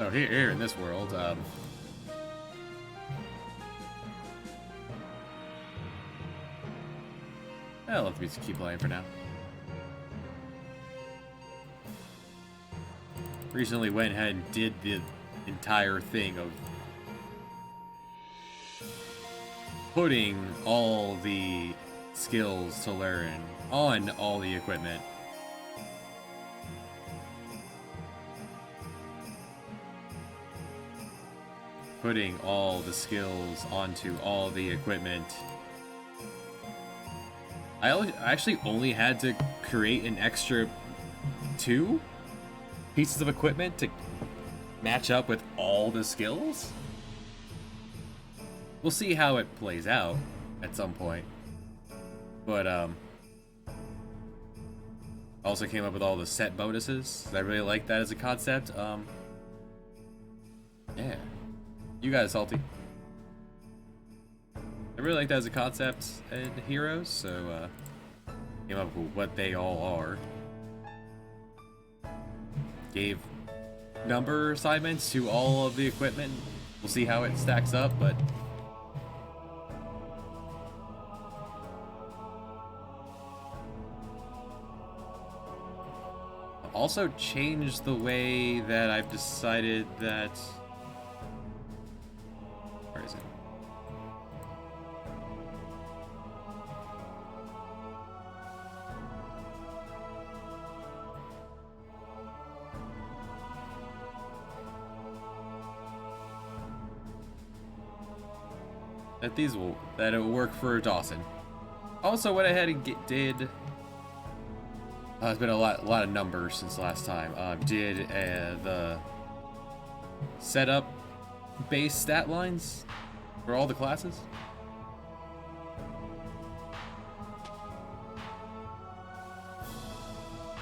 Oh, here in this world, I'll let the music keep playing for now. Recently went ahead and did the entire thing of putting all the skills to learn on all the equipment. Putting all the skills onto all the equipment. I actually only had to create an extra 2 pieces of equipment to match up with all the skills. We'll see how it plays out at some point. But, also came up with all the set bonuses. I really like that as a concept. Yeah. You got it, Salty. I really like that as a concept in Heroes, so, came up with what they all are. Gave number assignments to all of the equipment. We'll see how it stacks up, but also changed the way that I've decided that... Where is it? That it will work for Dawson. Also went ahead and did... it's been a lot of numbers since last time. Did the setup base stat lines for all the classes.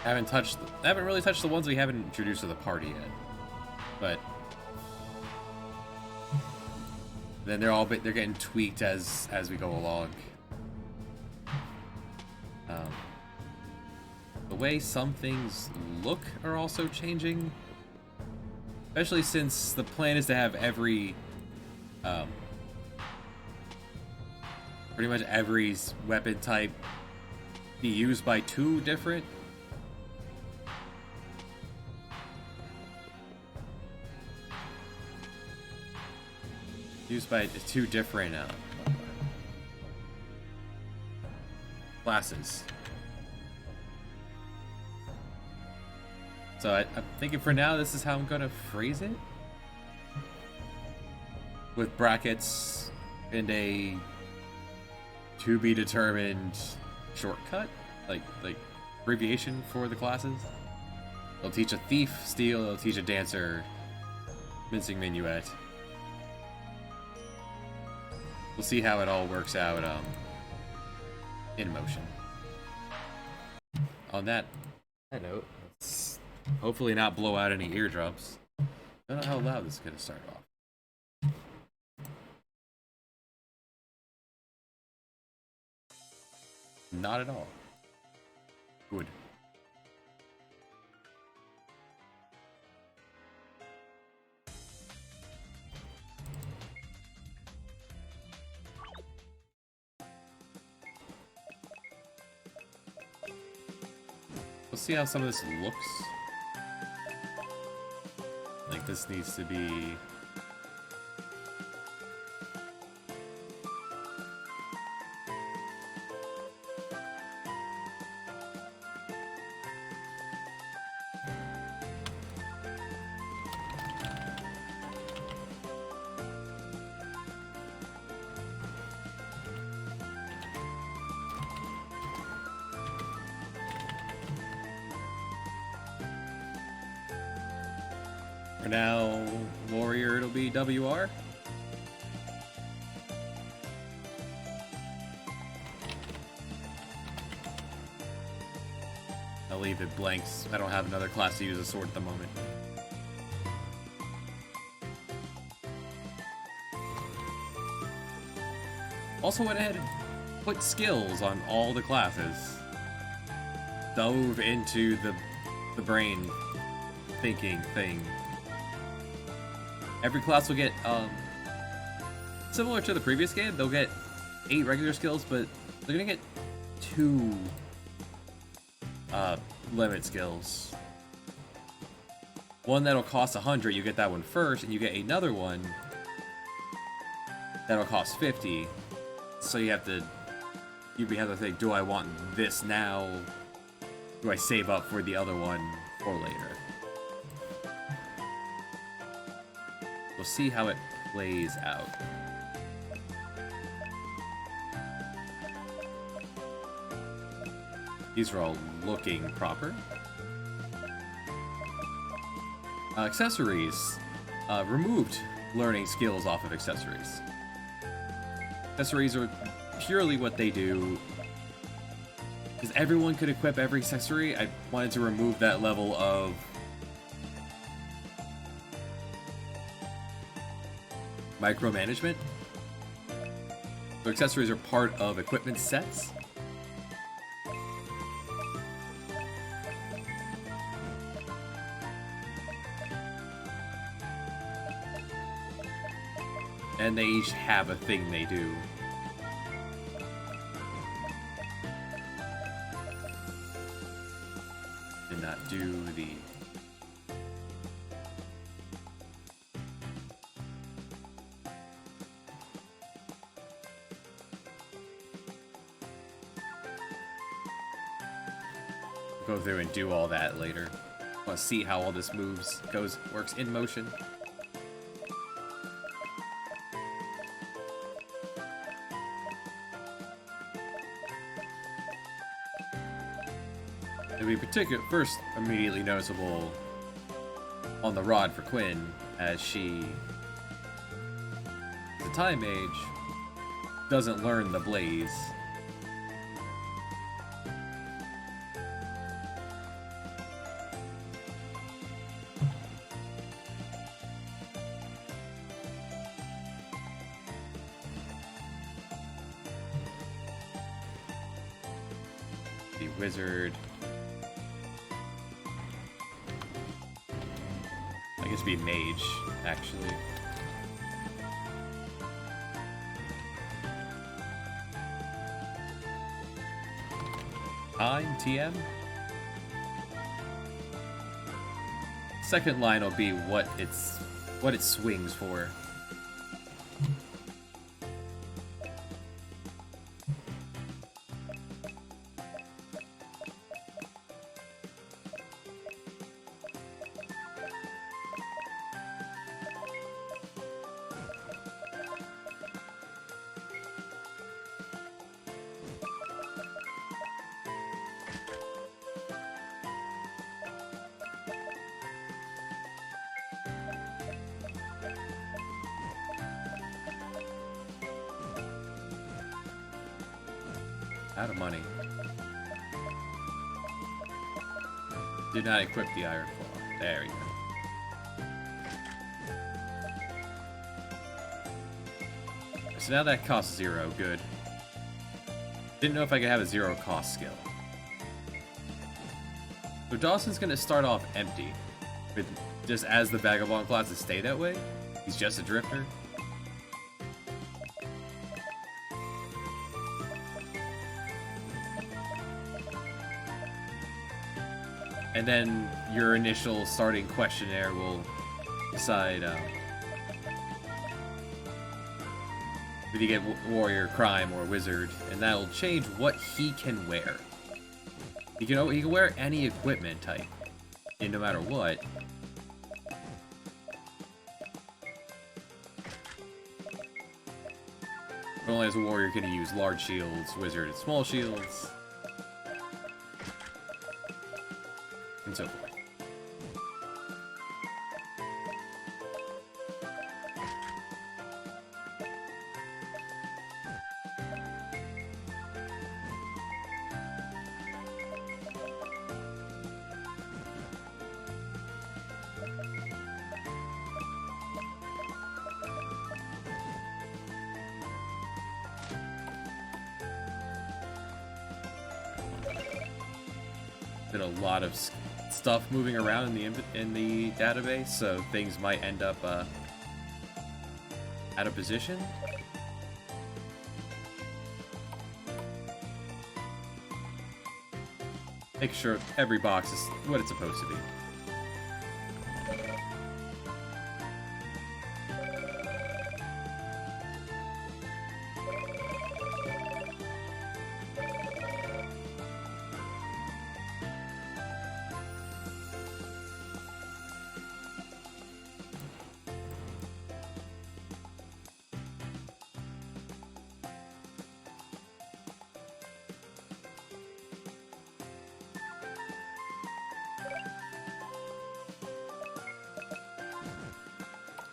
I haven't really touched the ones we haven't introduced to the party yet, but then they're getting tweaked as we go along. The way some things look are also changing, especially since the plan is to have every, pretty much every weapon type be used by 2 different. Used by 2 different classes. So I'm thinking for now, this is how I'm gonna phrase it. With brackets and a to be determined shortcut, like abbreviation for the classes. They'll teach a thief steal, they'll teach a dancer mincing minuet. We'll see how it all works out in motion. On that note, let's hopefully not blow out any eardrums. I don't know how loud this is going to start off. Not at all. Good. We'll see how some of this looks. Like this needs to be... For now, Warrior, it'll be WR. I'll leave it blanks. I don't have another class to use a sword at the moment. Also went ahead and put skills on all the classes. Dove into the brain thinking thing. Every class will get, similar to the previous game, they'll get 8 regular skills, but they're gonna get 2 limit skills. One that'll cost 100, you get that one first, and you get another one that'll cost 50. So you have to think, do I want this now? Do I save up for the other one for later? We'll see how it plays out. These are all looking proper. Accessories. Removed learning skills off of accessories. Accessories are purely what they do. Because everyone could equip every accessory, I wanted to remove that level of micromanagement. So accessories are part of equipment sets. And they each have a thing they do. Did not do the... Go through and do all that later. I want to see how all this works in motion. It'll be first immediately noticeable on the rod for Quinn, as she, as a time mage, doesn't learn the blaze. The wizard. I guess be mage, actually. Time, TM? Second line will be what it swings for. Out of money. Did not equip the Iron Claw. There we go. So now that costs 0. Good. Didn't know if I could have a 0 cost skill. So Dawson's gonna start off empty. With just as the Vagabond classes stay that way. He's just a drifter. And then your initial starting questionnaire will decide whether you get warrior, crime, or wizard, and that'll change what he can wear. He can wear any equipment type, and no matter what. But only as a warrior can he use large shields, wizard, and small shields. And so forth. Been a lot of stuff moving around in the database, so things might end up Out of position? Make sure every box is what it's supposed to be.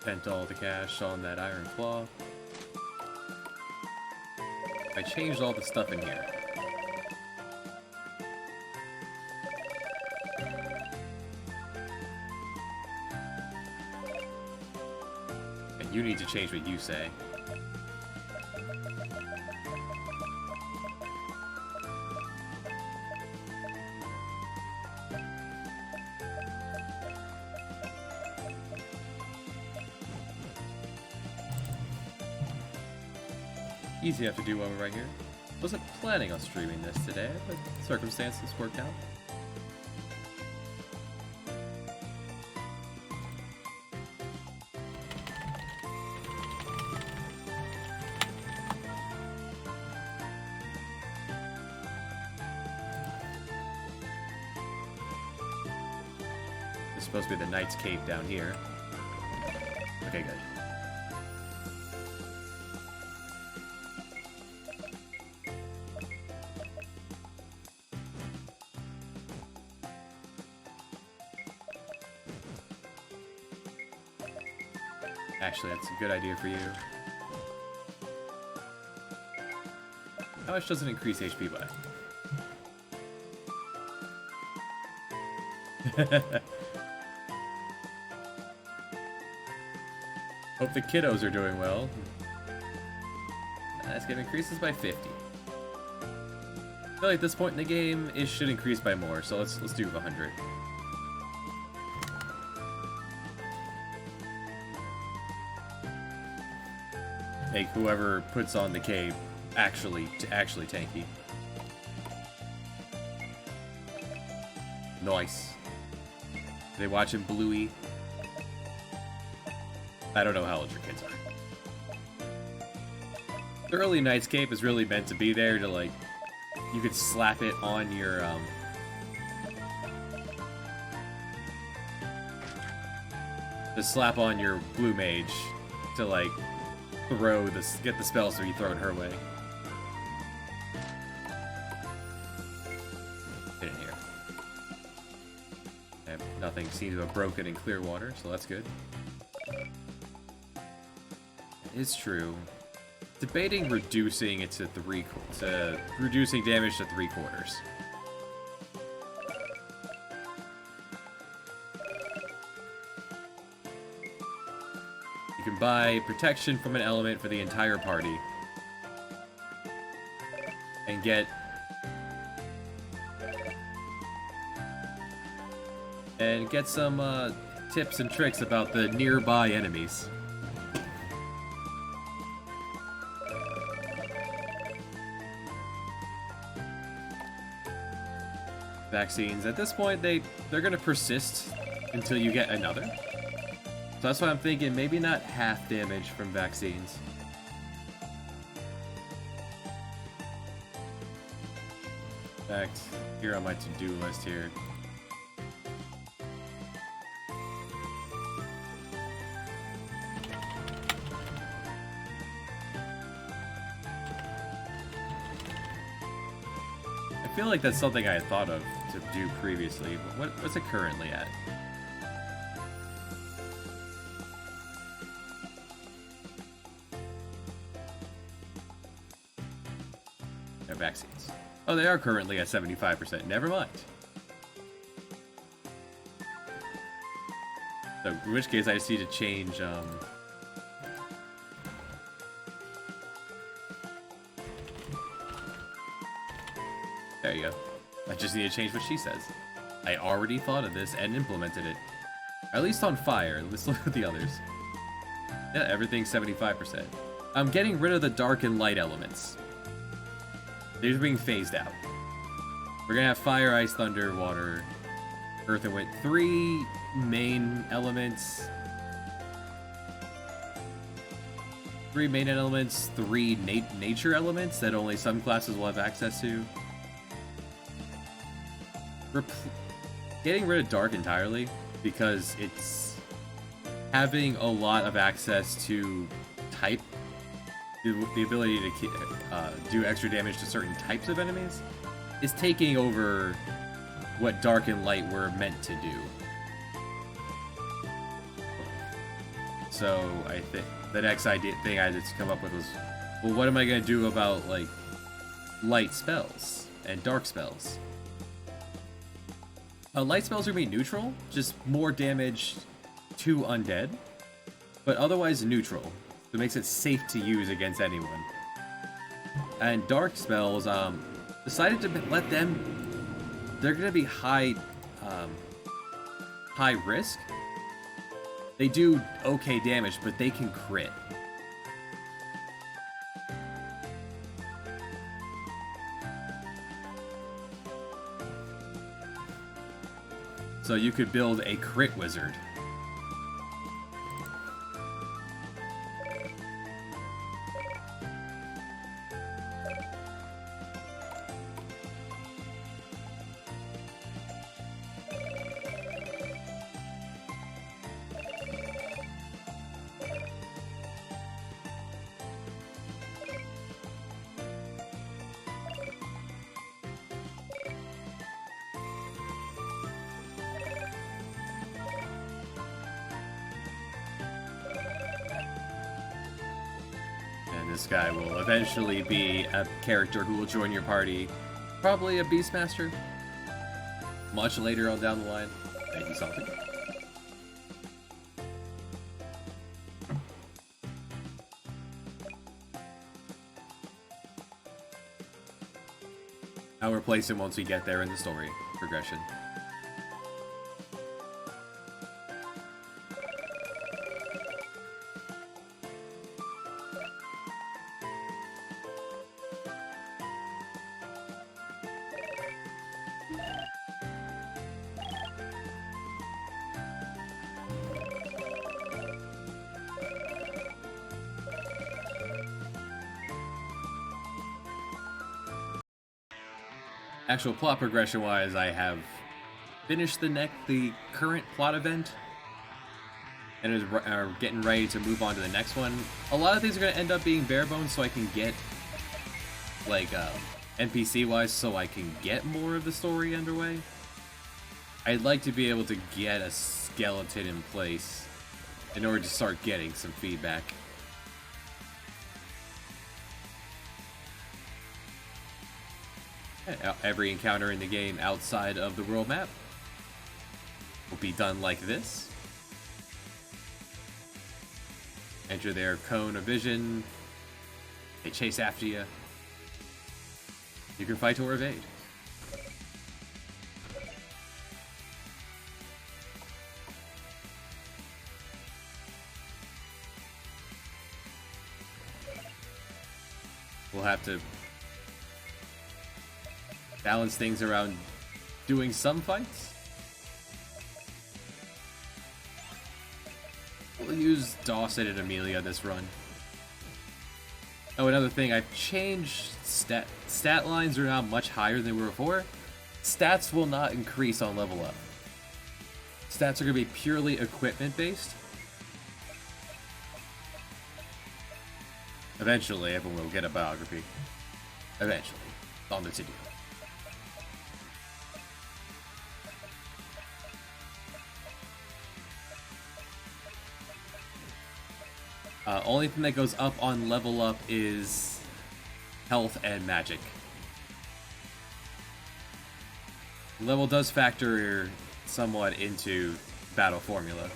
Spent all the cash on that iron claw. I changed all the stuff in here. And you need to change what you say. Easy enough to do while we're right here. Wasn't planning on streaming this today, but circumstances worked out. It's supposed to be the Knight's Cape down here. Okay, good. Actually, that's a good idea for you. How much does it increase HP by? Hope the kiddos are doing well. That's gonna increases by 50. I feel like at this point in the game, it should increase by more, so let's do 100. Make whoever puts on the cape actually tanky. Nice. They watching Bluey? I don't know how old your kids are. The early Knight's Cape is really meant to be there to, like, you could slap it on your just slap on your blue mage to, like, get the spell so you throw it her way. Get in here. Nothing seems to have broken in clear water, so that's good. It's true. Debating reducing it to reducing damage to 3/4. You can buy protection from an element for the entire party. And get some tips and tricks about the nearby enemies. Vaccines. At this point, they're gonna persist until you get another. So that's why I'm thinking maybe not half damage from vaccines. In fact, here on my to-do list here. I feel like that's something I had thought of to do previously, but what's it currently at? No vaccines. Oh, they are currently at 75%. Never mind. So, in which case I just need to change, There you go. I just need to change what she says. I already thought of this and implemented it. At least on fire. Let's look at the others. Yeah, everything's 75%. I'm getting rid of the dark and light elements. They're being phased out. We're gonna have fire, ice, thunder, water, earth, and wind. 3 main elements. 3 main elements, 3 nature elements that only some classes will have access to. Getting rid of dark entirely because it's having a lot of access to type, the ability to do extra damage to certain types of enemies, is taking over what dark and light were meant to do. So I think the next thing I just come up with was, well, what am I gonna do about like light spells and dark spells? Light spells are gonna be neutral, just more damage to undead, but otherwise neutral. So it makes it safe to use against anyone. And dark spells, decided to let them. They're gonna be high risk. They do okay damage, but they can crit. So you could build a crit wizard. This guy will eventually be a character who will join your party. Probably a Beastmaster. Much later on down the line. Maybe something. I'll replace him once we get there in the story progression. Actual plot progression wise, I have finished the current plot event and are getting ready to move on to the next one. A lot of things are going to end up being bare bones, so I can get like NPC wise, so I can get more of the story underway. I'd like to be able to get a skeleton in place in order to start getting some feedback. Every encounter in the game outside of the world map will be done like this. Enter their cone of vision. They chase after you. You can fight or evade. We'll have to balance things around doing some fights. We'll use Dawson and Amelia this run. Oh, another thing, I've changed stat lines are now much higher than they were before. Stats will not increase on level up. Stats are going to be purely equipment based. Eventually, everyone will get a biography. Eventually. On the to-do. Only thing that goes up on level up is health and magic. Level does factor somewhat into battle formula.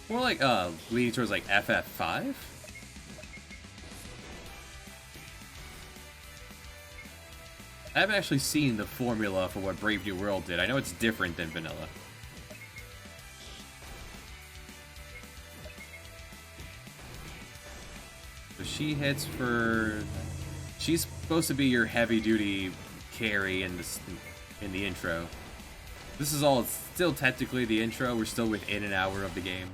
More like leading towards like FF5. I haven't actually seen the formula for what Brave New World did. I know it's different than vanilla. So she hits for... She's supposed to be your heavy-duty carry in the intro. This is all still technically the intro. We're still within an hour of the game.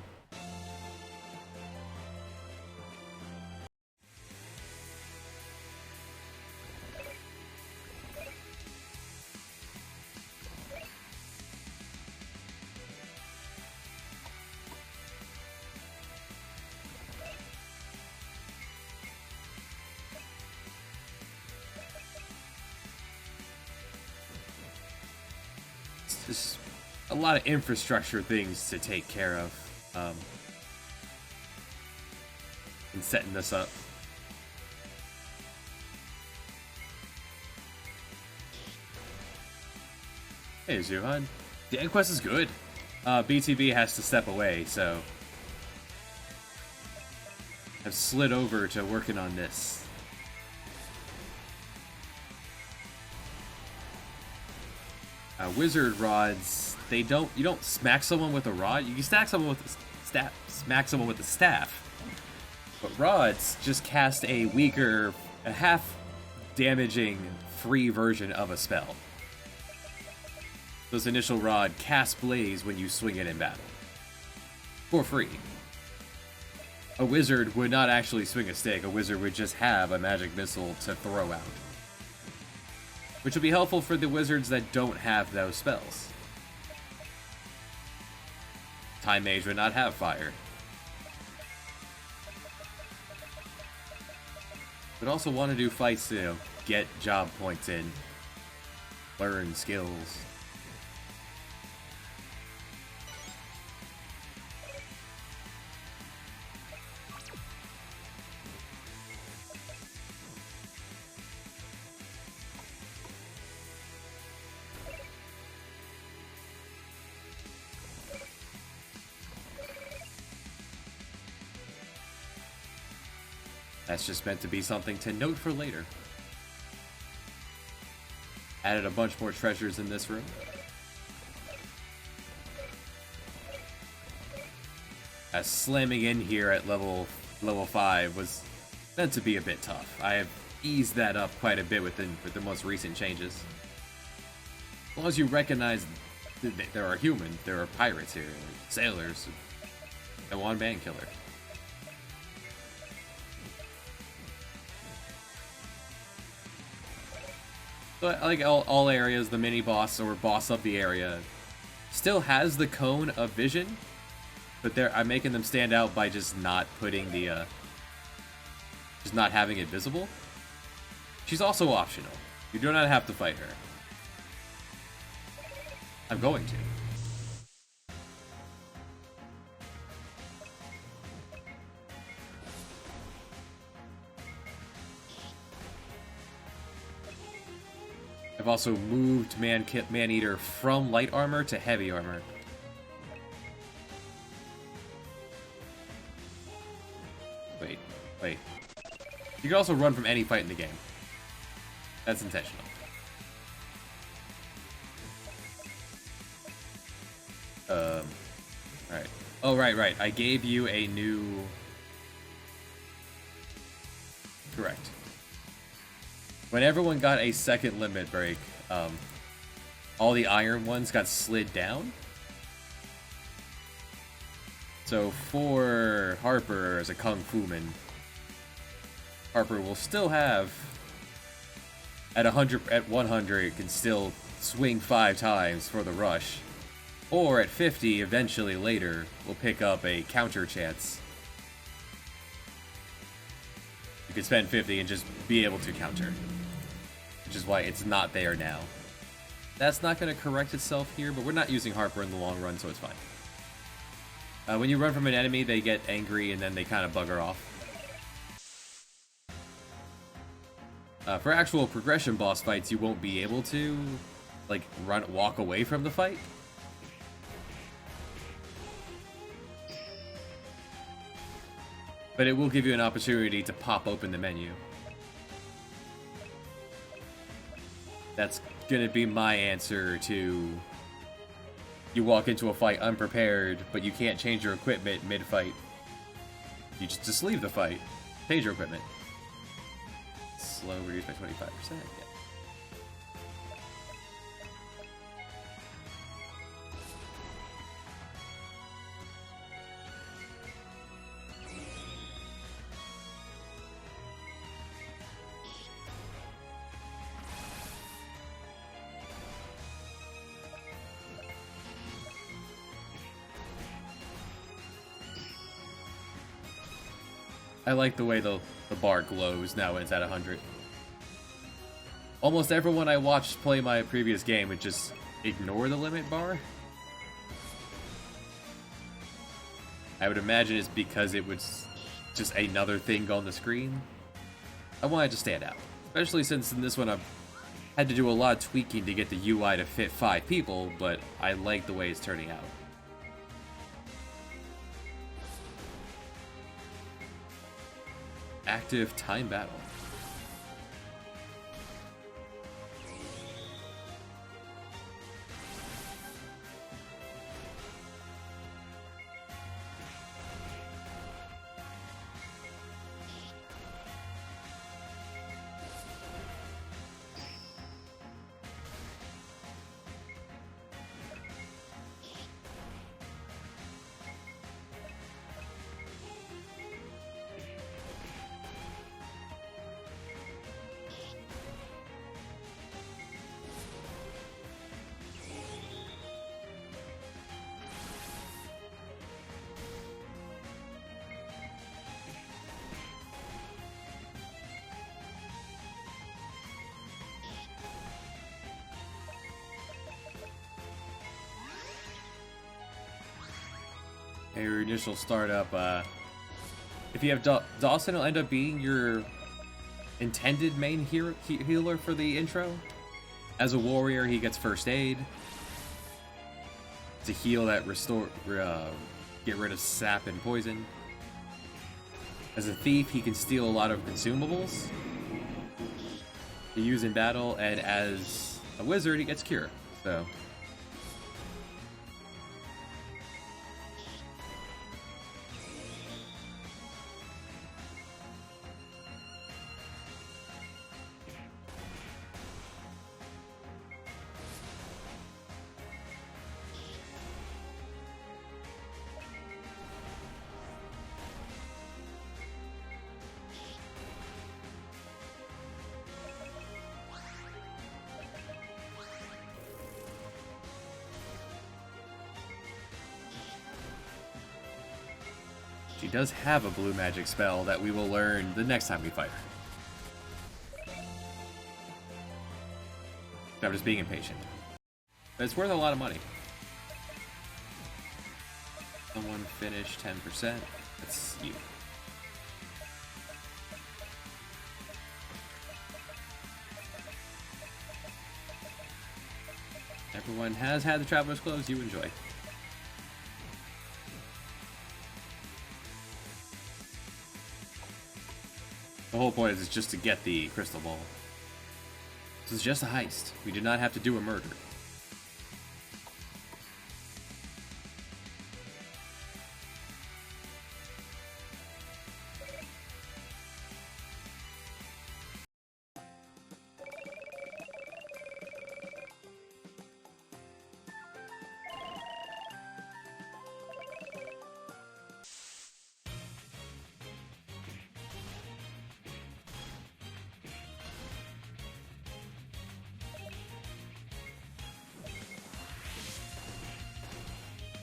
Just a lot of infrastructure things to take care of in setting this up. Hey, Zuhan. The end quest is good. BTB has to step away, so I've slid over to working on this. Wizard rods, you don't smack someone with a rod. You can smack someone with a staff. But rods just cast a weaker, a half damaging free version of a spell. Those initial rod cast blaze when you swing it in battle. For free. A wizard would not actually swing a stick. A wizard would just have a magic missile to throw out. Which will be helpful for the wizards that don't have those spells. Time Mage would not have fire. But also want to do fights to get job points in. Learn skills. That's just meant to be something to note for later. Added a bunch more treasures in this room. As slamming in here at level 5 was meant to be a bit tough. I have eased that up quite a bit with the most recent changes. As long as you recognize that there are humans, there are pirates here, sailors, and one man killer. But like all areas, the mini boss or boss of the area still has the cone of vision, but I'm making them stand out by just not putting the just not having it visible. She's also optional. You do not have to fight her. I'm going to. I've also moved Man-Eater from light armor to heavy armor. Wait. You can also run from any fight in the game. That's intentional. Alright. Oh, right. I gave you a new... Correct. When everyone got a second limit break, all the iron ones got slid down. So for Harper as a Kung Fu man, Harper will still have at 100 can still swing 5 times for the rush, or at 50 eventually later will pick up a counter chance. You could spend 50 and just be able to counter. Which is why it's not there now. That's not going to correct itself here, but we're not using Harper in the long run, so it's fine. When you run from an enemy, they get angry and then they kind of bugger off. For actual progression boss fights, you won't be able to, like, walk away from the fight. But it will give you an opportunity to pop open the menu. That's gonna be my answer to you walk into a fight unprepared, but you can't change your equipment mid-fight. You just leave the fight. Change your equipment. Slow reduced by 25%. Yeah. I like the way the bar glows now when it's at 100. Almost everyone I watched play my previous game would just ignore the limit bar. I would imagine it's because it was just another thing on the screen. I wanted to stand out, especially since in this one I've had to do a lot of tweaking to get the UI to fit 5 people, but I like the way it's turning out. Active time battle. Your initial startup, if you have Dawson, will end up being your intended main healer for the intro. As a warrior, he gets first aid to heal that get rid of sap and poison. As a thief, he can steal a lot of consumables to use in battle, and as a wizard, he gets cure. So. She does have a blue magic spell that we will learn the next time we fight her. I'm just being impatient. But it's worth a lot of money. Someone finish 10%. That's you. Everyone has had the Traveler's Clothes. You enjoy. The whole point is just to get the crystal ball. This is just a heist. We did not have to do a murder.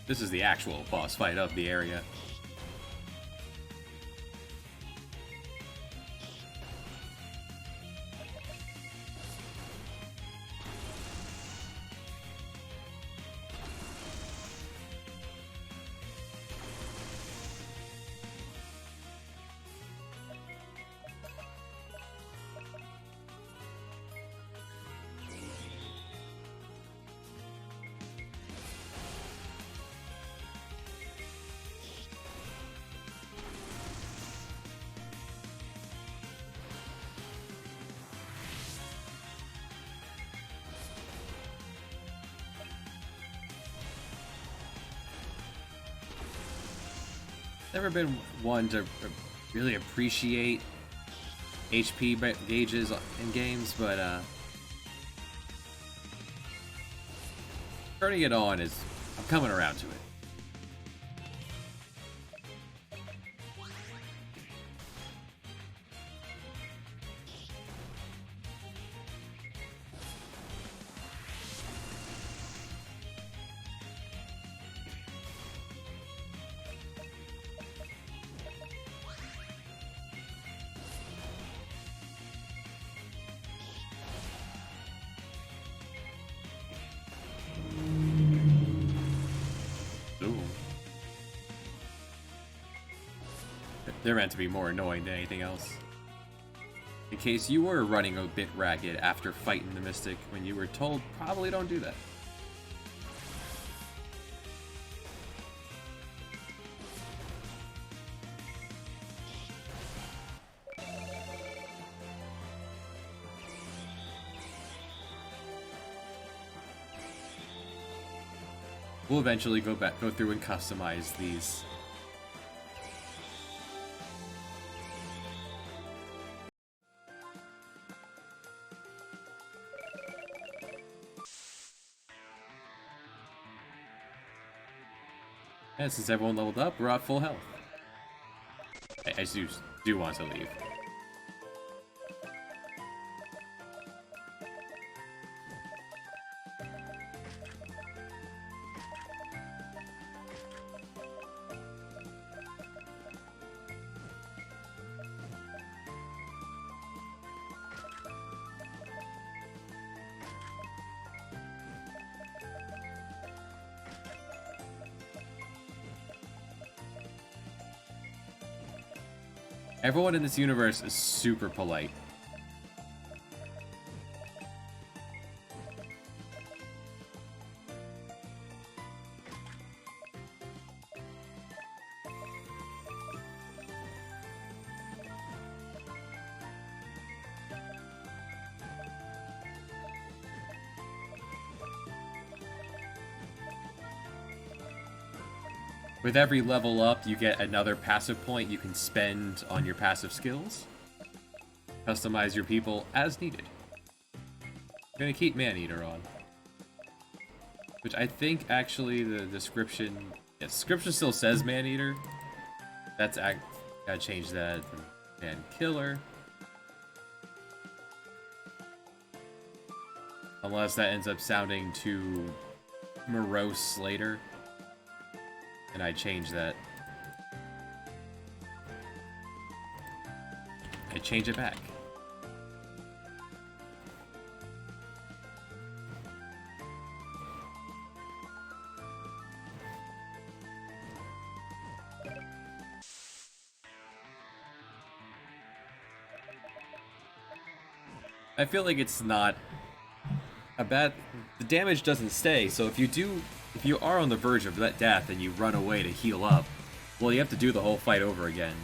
This is the actual boss fight of the area. Never been one to really appreciate HP gauges in games, but turning it on is, I'm coming around to it. They're meant to be more annoying than anything else. In case you were running a bit ragged after fighting the Mystic when you were told, probably don't do that. We'll eventually go through and customize these. And since everyone leveled up, we're at full health. I do want to leave. Everyone in this universe is super polite. With every level up, you get another passive point you can spend on your passive skills. Customize your people as needed. I'm gonna keep Maneater on. Which I think actually the description... Yeah, description still says Maneater. Gotta change that to Man Killer. Unless that ends up sounding too morose later. And I change that. I change it back. I feel like it's not a bad... The damage doesn't stay, so if you are on the verge of that death and you run away to heal up, well, you have to do the whole fight over again.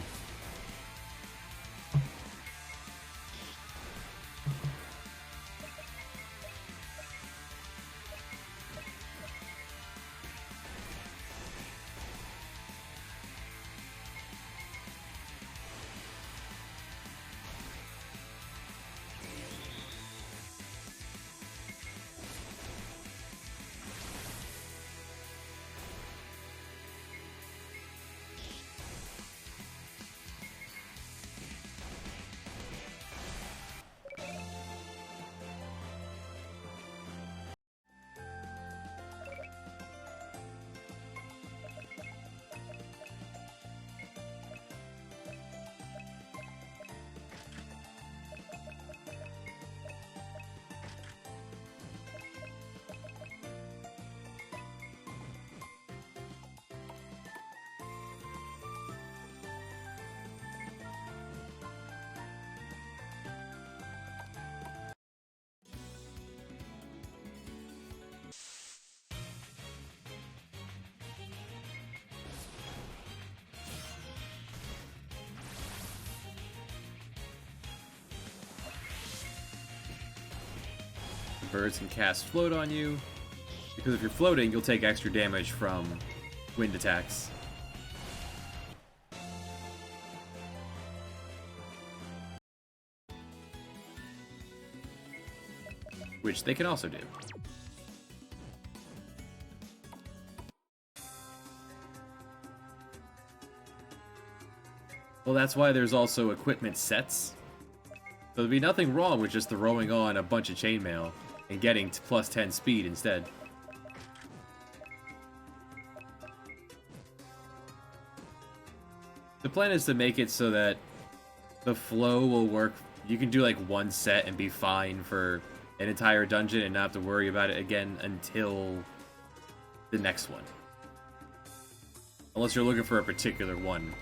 Birds can cast float on you, because if you're floating, you'll take extra damage from wind attacks. which they can also do. Well, that's why there's also equipment sets. So there'd be nothing wrong with just throwing on a bunch of chainmail and getting plus 10 speed instead. The plan is to make it so that the flow will work. You can do like one set and be fine for an entire dungeon and not have to worry about it again until the next one. Unless you're looking for a particular one.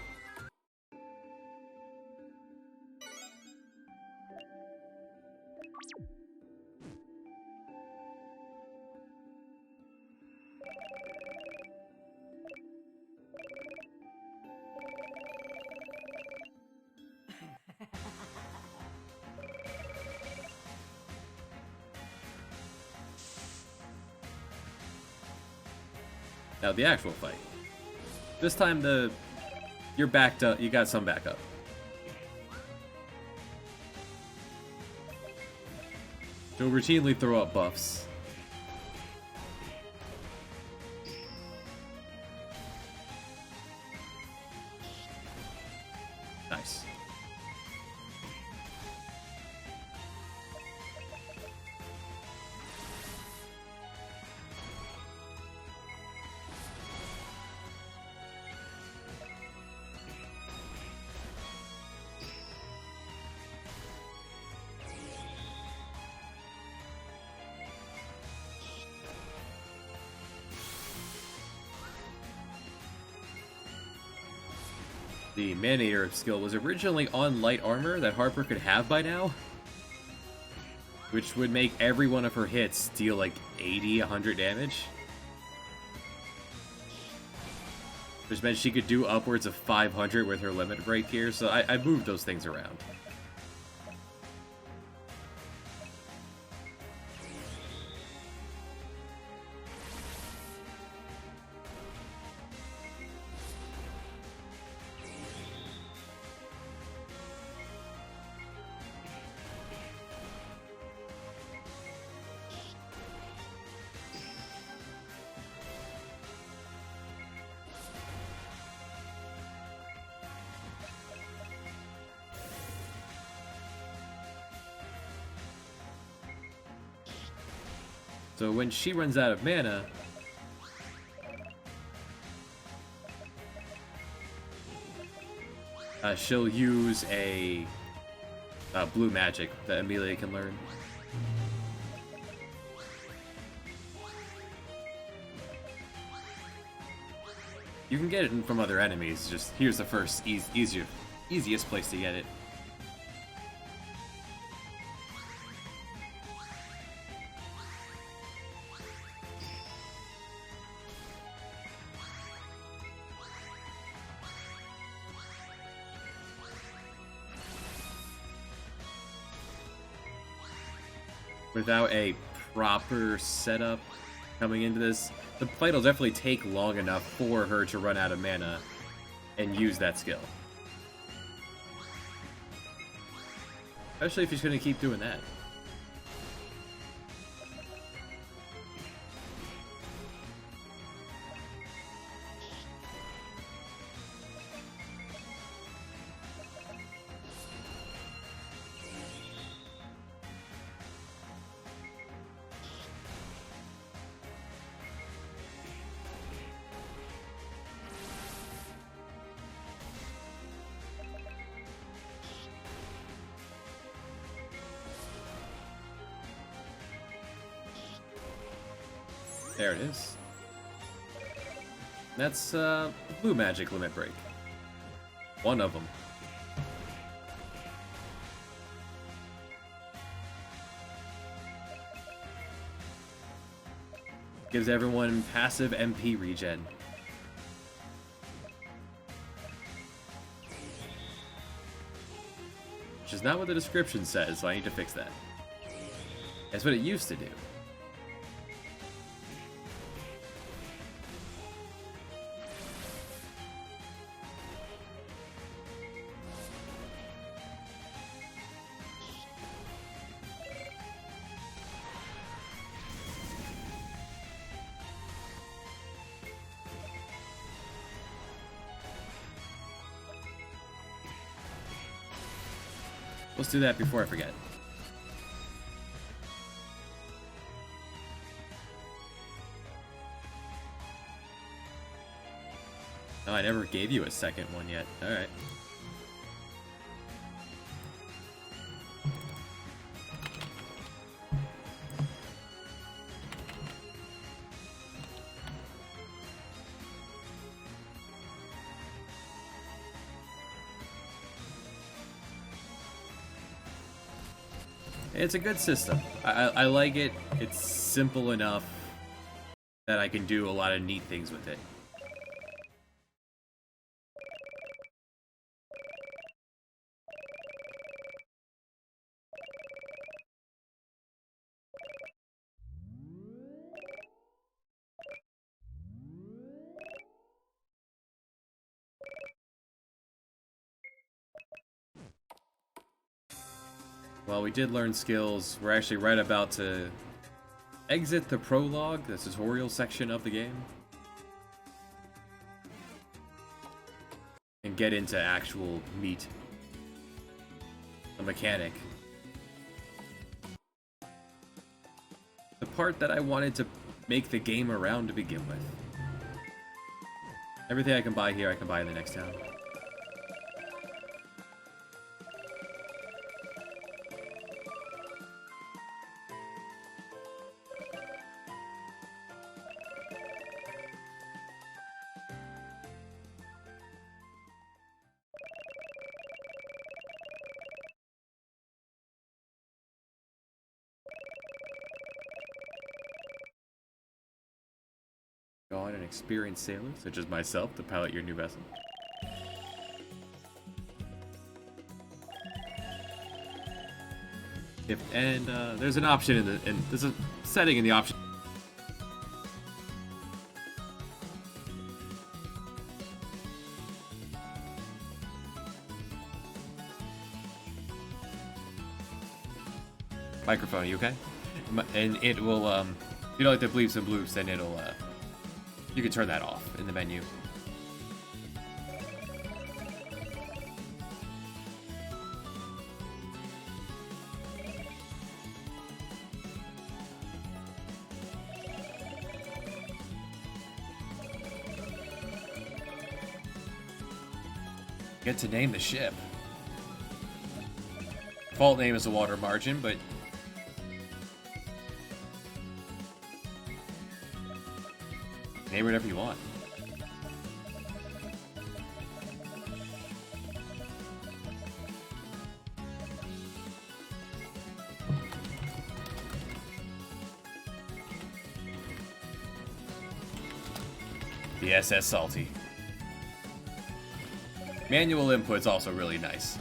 Now the actual fight. This time you're backed up. You got some backup. She'll routinely throw up buffs. Nice. The Manator skill was originally on light armor that Harper could have by now, which would make every one of her hits deal like 80, 100 damage. Which meant she could do upwards of 500 with her limit break here, so I moved those things around. So when she runs out of mana, she'll use a blue magic that Amelia can learn. You can get it from other enemies, just here's the first easiest place to get it. Without a proper setup coming into this, the fight will definitely take long enough for her to run out of mana and use that skill. Especially if she's going to keep doing that. There it is. That's blue magic limit break. One of them. Gives everyone passive MP regen. Which is not what the description says, so I need to fix that. That's what it used to do. Let's do that before I forget. Oh, I never gave you a second one yet. Alright. It's a good system. I like it. It's simple enough that I can do a lot of neat things with it. Well, we did learn skills. We're actually right about to exit the prologue, the tutorial section of the game, and get into actual meat. The mechanic. The part that I wanted to make the game around to begin with. Everything I can buy here, I can buy in the next town. Go on an experienced sailor, such as myself, to pilot your new vessel. There's an option there's a setting in the option. Microphone, you okay? And it will, if you don't like the bleeps and bloops, then it'll, you can turn that off in the menu. Get to name the ship. Default name is the water margin, but name whatever you want. The SS Salty. Manual input's also really nice.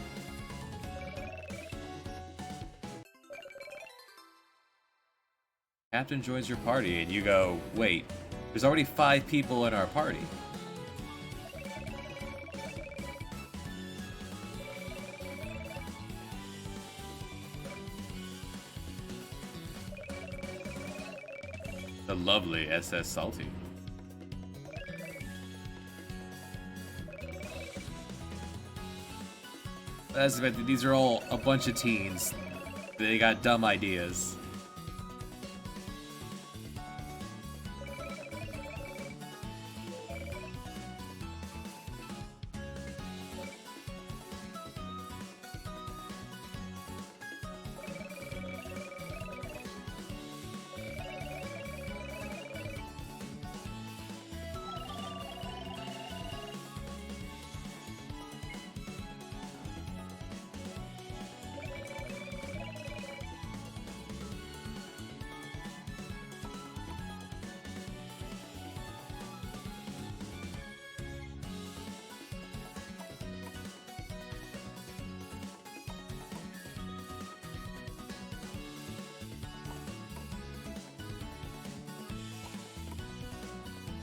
Captain joins your party and you go, wait, there's already 5 people in our party. The lovely SS Salty. These are all a bunch of teens. They got dumb ideas.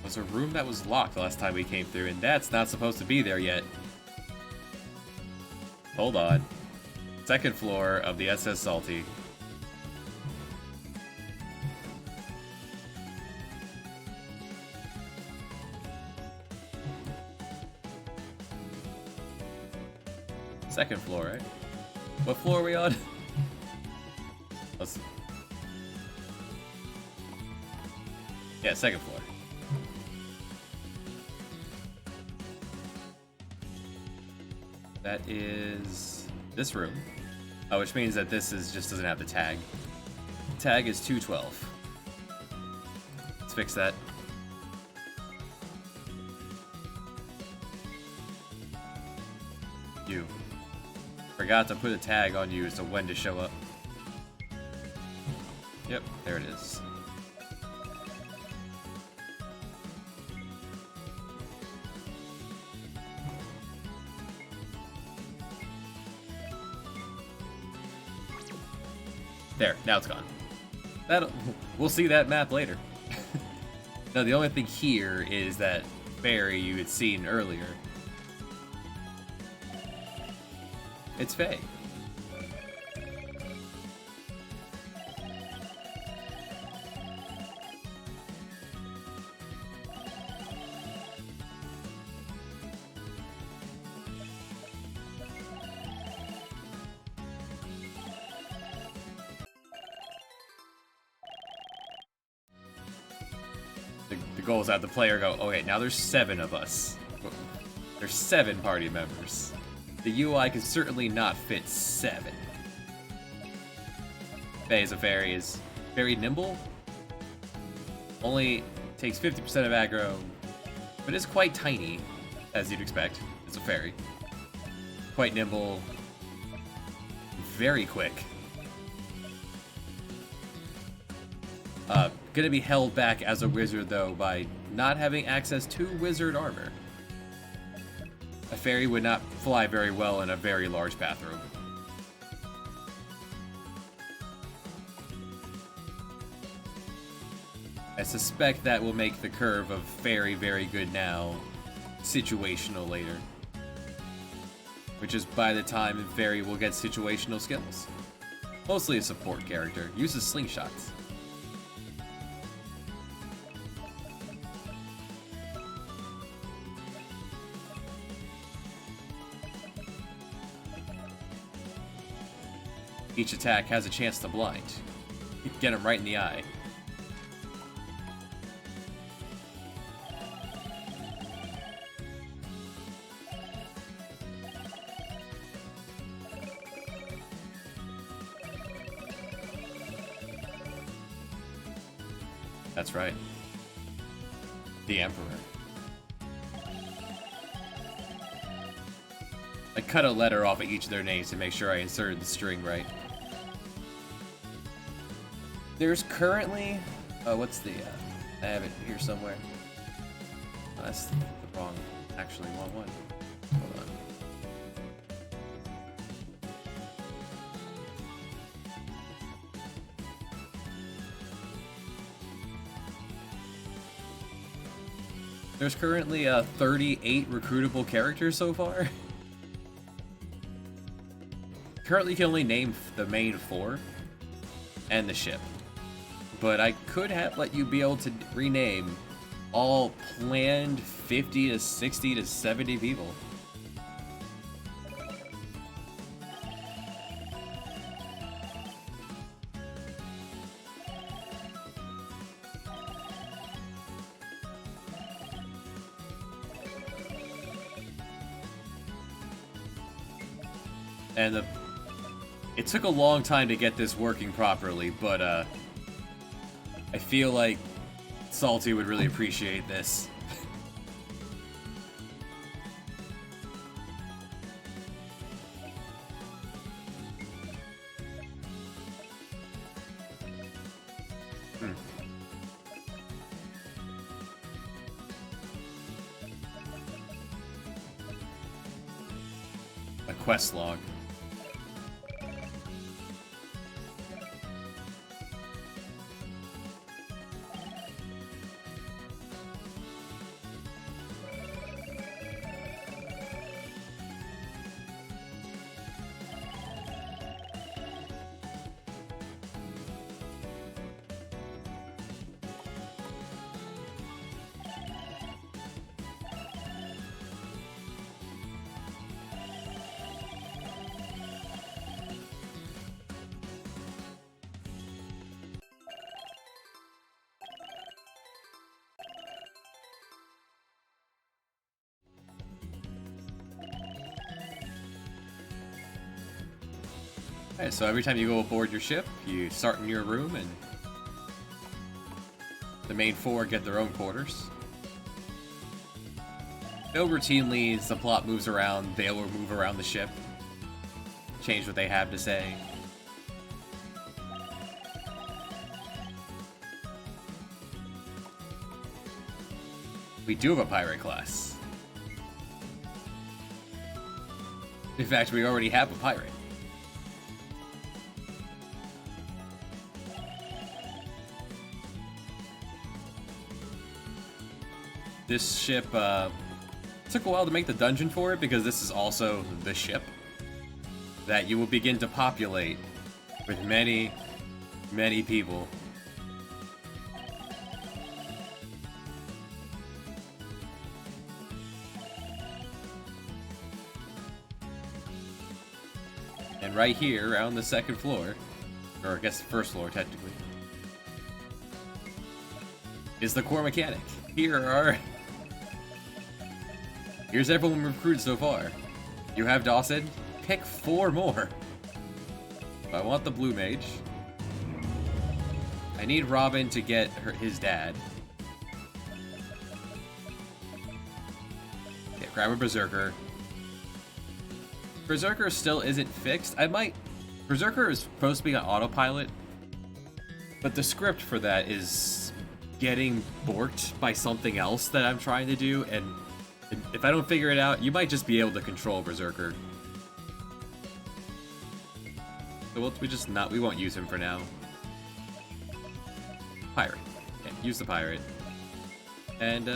Was a room that was locked the last time we came through, and that's not supposed to be there yet. Hold on. Second floor of the SS Salty. Second floor, right? What floor are we on? Let's... Yeah, second floor. That is this room. Oh, which means that this is just doesn't have the tag. Tag is 212. Let's fix that. You. Forgot to put a tag on you as to when to show up. Yep, there it is. There, now it's gone. We'll see that map later. No, the only thing here is that fairy you had seen earlier. It's Faye. The goal is that the player go, okay, now there's 7 of us. There's 7 party members. The UI can certainly not fit 7. Faye is a fairy, is very nimble. Only takes 50% of aggro, but is quite tiny, as you'd expect. It's a fairy. Quite nimble. Very quick. Gonna be held back as a wizard, though, by not having access to wizard armor. A fairy would not fly very well in a very large bathrobe. I suspect that will make the curve of fairy very good now situational later. Which is by the time fairy will get situational skills. Mostly a support character, uses slingshots. Each attack has a chance to blind. Get him right in the eye. That's right. The Emperor. I cut a letter off of each of their names to make sure I inserted the string right. There's currently... what's the... I have it here somewhere. Oh, that's the wrong... Actually, wrong one. Hold on. There's currently 38 recruitable characters so far. Currently, you can only name the main 4 and the ship. But I could have let you be able to rename all planned 50 to 60 to 70 people. And it took a long time to get this working properly, but I feel like Salty would really appreciate this. A quest log. Alright, so every time you go aboard your ship, you start in your room, and the main four get their own quarters. No, routinely, as the plot moves around, they will move around the ship, change what they have to say. We do have a pirate class. In fact, we already have a pirate. This ship, took a while to make the dungeon for it because this is also the ship that you will begin to populate with many, many people. And right here, around the second floor, or I guess the first floor technically, is the core mechanic. Here's everyone recruited so far. You have Dawson. Pick 4 more. I want the blue mage. I need Robin to get his dad. Yeah, grab a Berserker. Berserker still isn't fixed. Berserker is supposed to be on autopilot, but the script for that is getting borked by something else that I'm trying to do, and if I don't figure it out, you might just be able to control Berserker. So we won't use him for now. Pirate. Okay, use the pirate. And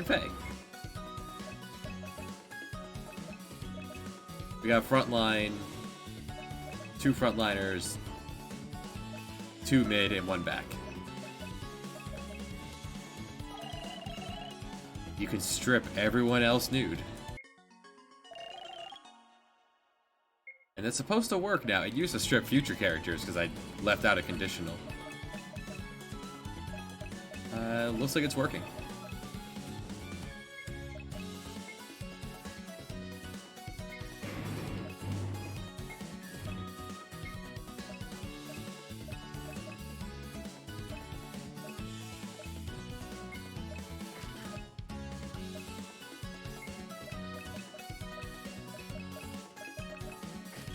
Faye. We got frontline, 2 frontliners, 2 mid, and 1 back. You can strip everyone else nude. And it's supposed to work now. It used to strip future characters because I left out a conditional. Looks like it's working.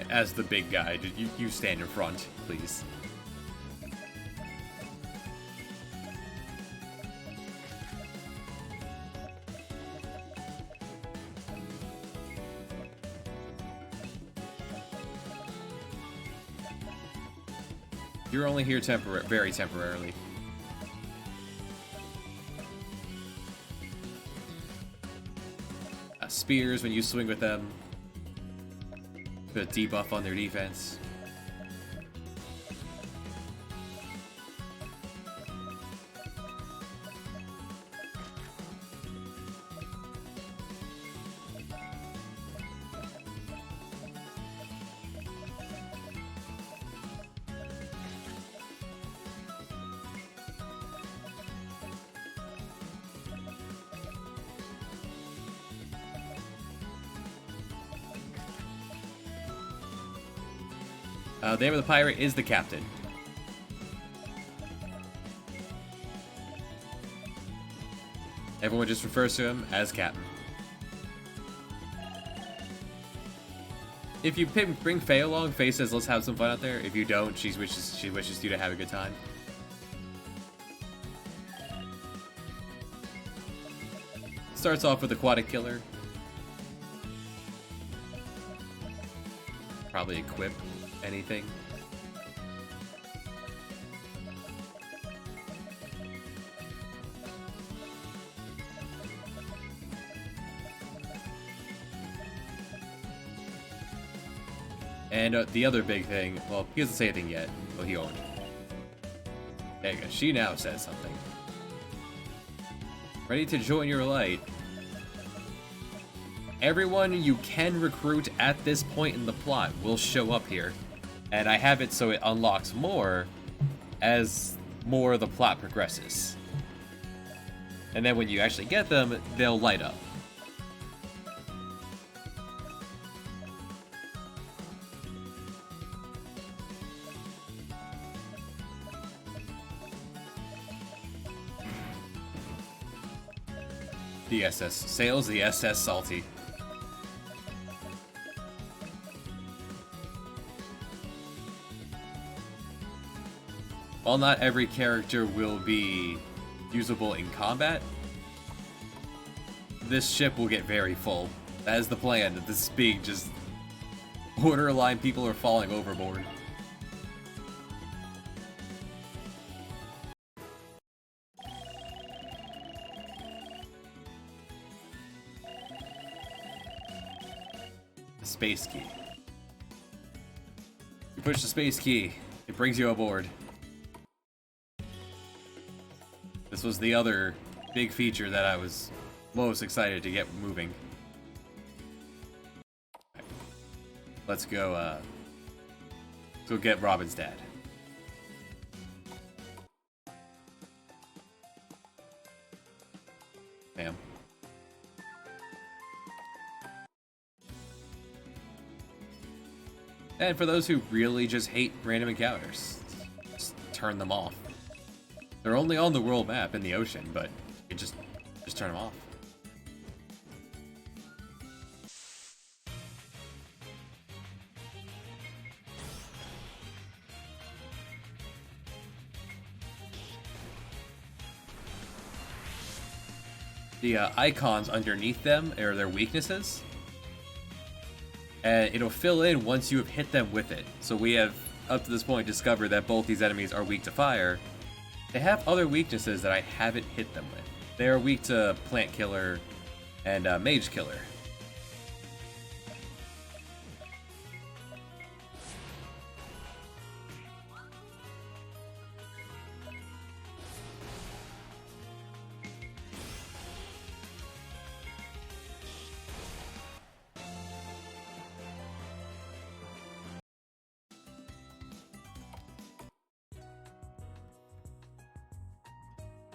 As the big guy, you stand in front, please. You're only here very temporarily. Spears when you swing with them. Put a debuff on their defense. The name of the pirate is the captain. Everyone just refers to him as Captain. If you bring Faye along, Faye says let's have some fun out there. If you don't, she wishes you to have a good time. Starts off with Aquatic Killer. Probably equip anything. And the other big thing, well, he doesn't say anything yet. Well, he won't. There you go. She now says something. Ready to join your light. Everyone you can recruit at this point in the plot will show up here. And I have it so it unlocks more as more of the plot progresses. And then when you actually get them, they'll light up. The SS sails the SS Salty. While not every character will be usable in combat, this ship will get very full. That is the plan. That this big, just borderline people are falling overboard. The space key. You push the space key, it brings you aboard. This was the other big feature that I was most excited to get moving. Let's go get Robin's dad. Bam. And for those who really just hate random encounters, just turn them off. They're only on the world map in the ocean, but you just turn them off. The icons underneath them are their weaknesses, and it'll fill in once you have hit them with it. So we have, up to this point, discovered that both these enemies are weak to fire. They have other weaknesses that I haven't hit them with. They are weak to Plant Killer and Mage Killer.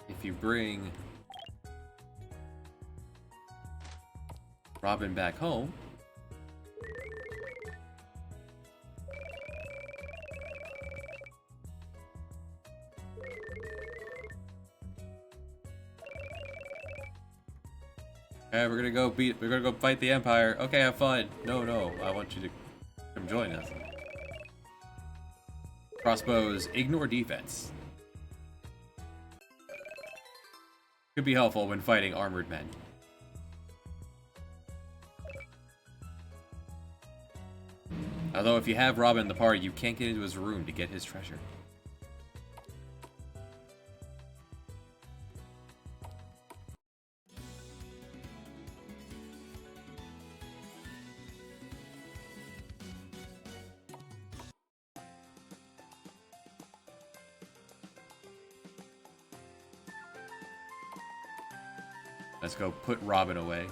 If you bring Robin back home, okay, we're gonna go fight the Empire. Okay, have fun. No, I want you to come join us. Crossbows ignore defense. Could be helpful when fighting armored men. Although if you have Robin in the party, you can't get into his room to get his treasure. Let's go put Robin away.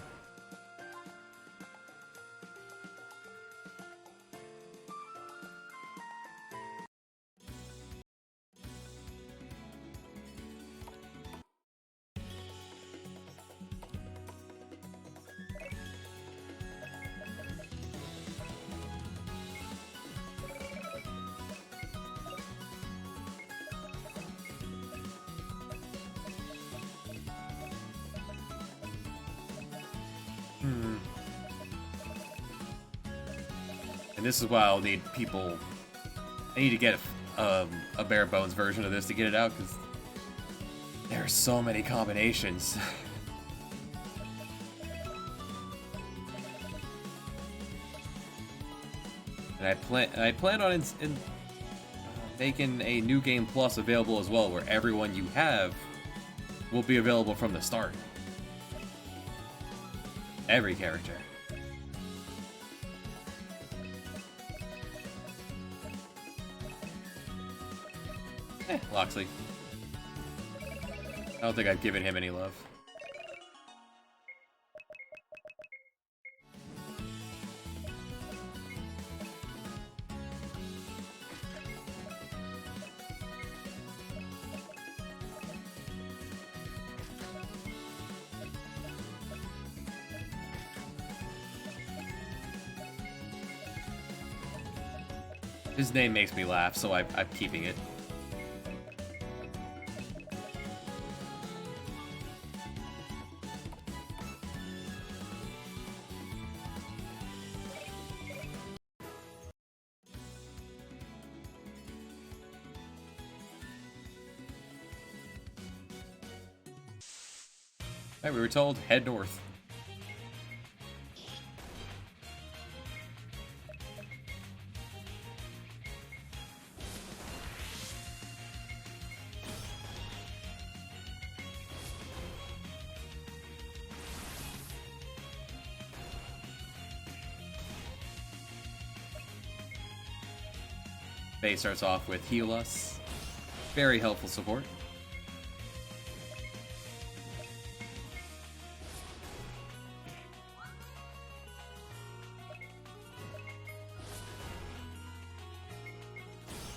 And this is why I'll need people. I need to get a bare bones version of this to get it out, because there are so many combinations. And I plan on making a new game plus available as well, where everyone you have will be available from the start. Every character. Loxley. I don't think I've given him any love. His name makes me laugh, so I'm keeping it. Right, we were told, head north. Faye starts off with Heal Us. Very helpful support.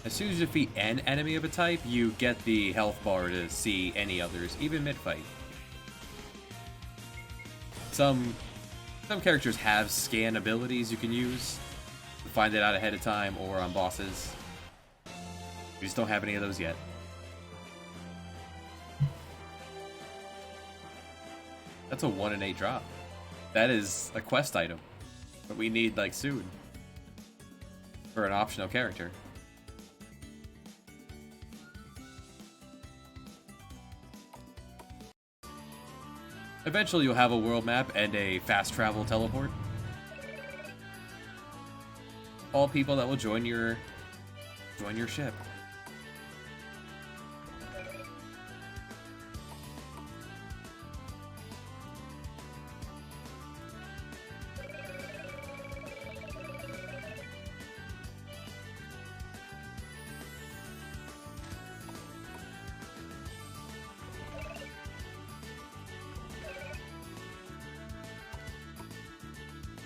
As soon as you defeat an enemy of a type, you get the health bar to see any others, even mid-fight. Some characters have scan abilities you can use to find it out ahead of time or on bosses. We just don't have any of those yet. That's a 1 in 8 drop. That is a quest item that we need, like, soon. For an optional character. Eventually you'll have a world map and a fast travel teleport. All people that will join your ship.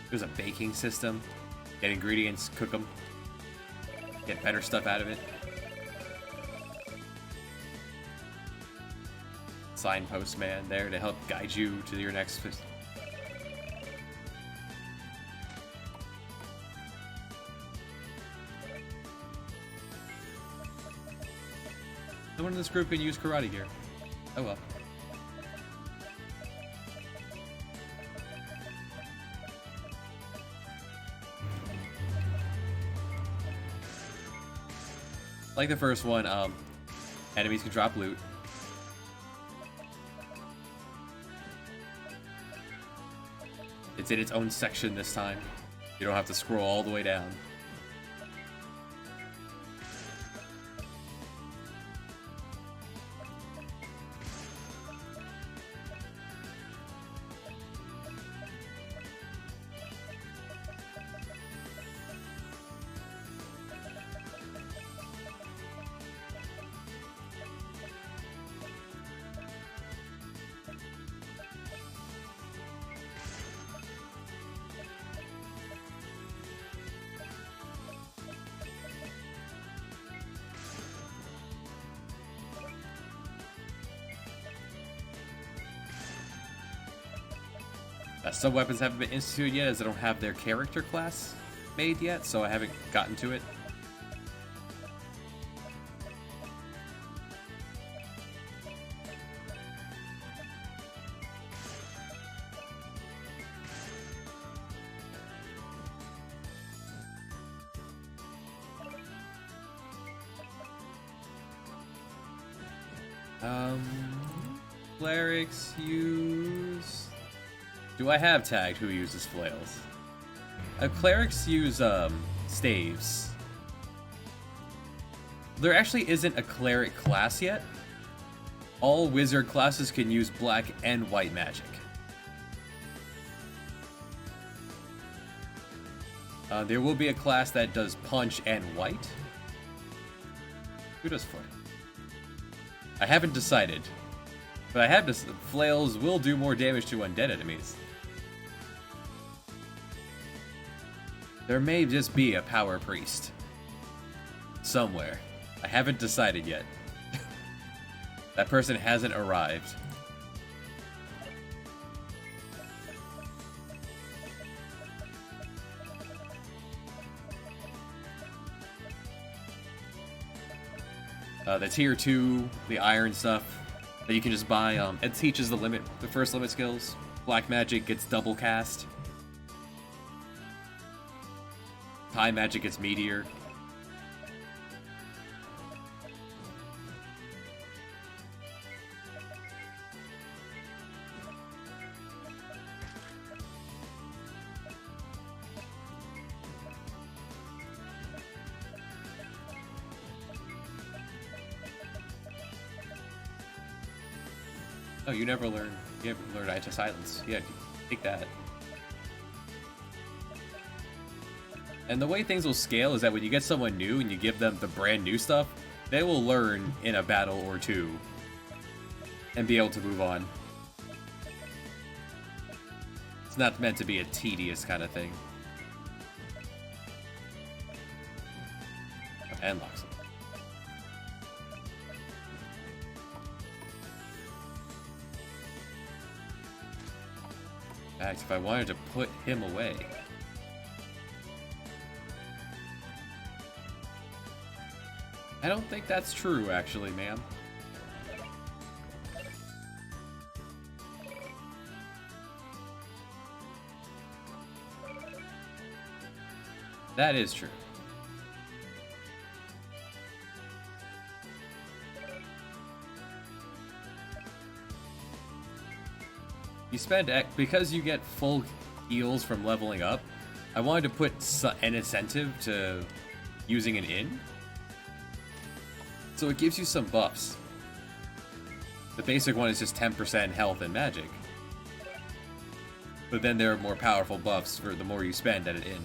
There's a baking system. Get ingredients, cook them. Get better stuff out of it. Signpost man there to help guide you to your next... Someone in this group can use karate gear. Oh well. Like the first one, enemies can drop loot. It's in its own section this time. You don't have to scroll all the way down. Some weapons haven't been instituted yet, as I don't have their character class made yet, so I haven't gotten to it. Clerics use... Do I have tagged who uses flails? Clerics use, staves. There actually isn't a cleric class yet. All wizard classes can use black and white magic. There will be a class that does punch and white. Who does flame? I haven't decided. But I have to... Flails will do more damage to undead enemies. There may just be a power priest. Somewhere. I haven't decided yet. That person hasn't arrived. The tier 2, the iron stuff that you can just buy, it teaches the first limit skills. Black magic gets double cast. High magic gets meteor. Oh, you never learned. You never learned anti-silence. Yeah, take that. And the way things will scale is that when you get someone new and you give them the brand new stuff, they will learn in a battle or two and be able to move on. It's not meant to be a tedious kind of thing. And locks it. In fact, if I wanted to put him away... I don't think that's true, actually, ma'am. That is true. You spend because you get full heals from leveling up. I wanted to put an incentive to using an inn. So it gives you some buffs. The basic one is just 10% health and magic. But then there are more powerful buffs for the more you spend at an inn.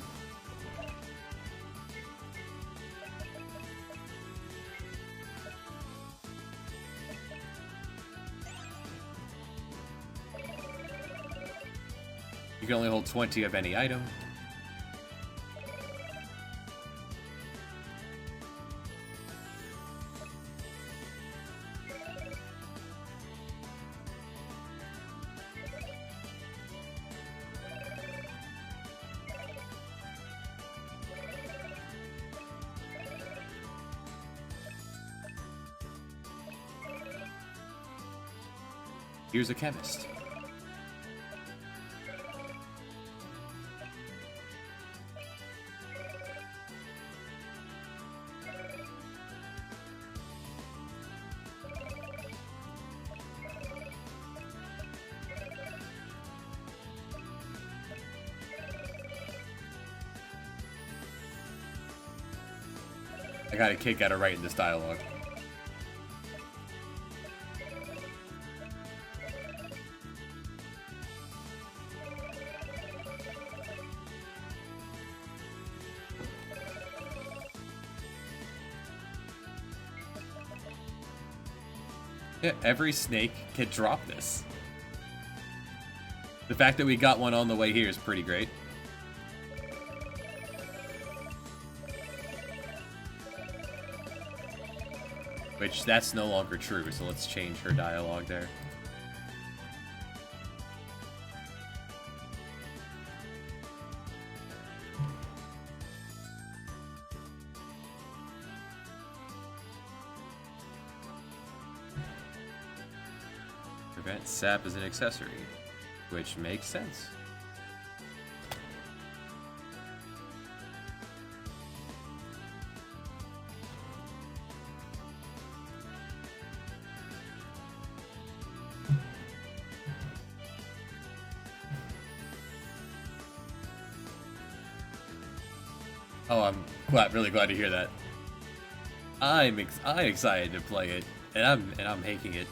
You can only hold 20 of any item. Here's a chemist. I got a kick out of writing this dialogue. Yeah, every snake can drop this. The fact that we got one on the way here is pretty great. Which, that's no longer true, so let's change her dialogue there. Prevent sap as an accessory, which makes sense. Oh, I'm really glad to hear that. I'm excited to play it, and I'm hating it.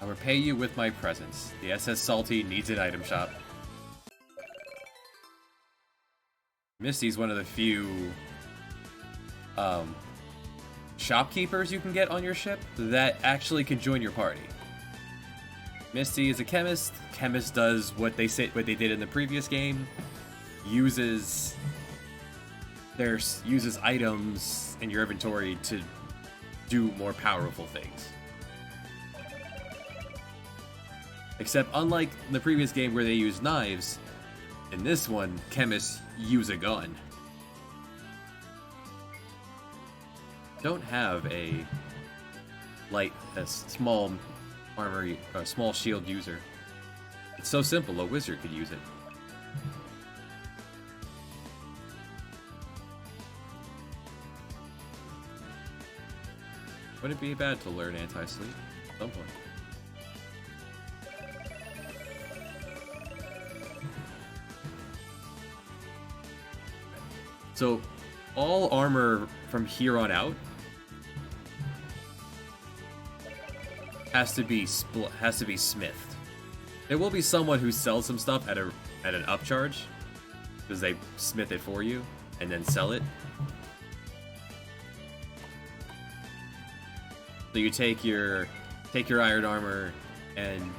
I will repay you with my presence. The SS Salty needs an item shop. Misty's one of the few shopkeepers you can get on your ship that actually can join your party. Misty is a chemist. Chemist does what they did in the previous game. Uses items in your inventory to do more powerful things. Except unlike the previous game where they use knives, in this one, chemists use a gun. Don't have a small armory, a small shield user. It's so simple, a wizard could use it. Wouldn't it be bad to learn anti-sleep at some point? So, all armor from here on out has to be smithed. There will be someone who sells some stuff at an upcharge because they smith it for you and then sell it. So you take your iron armor and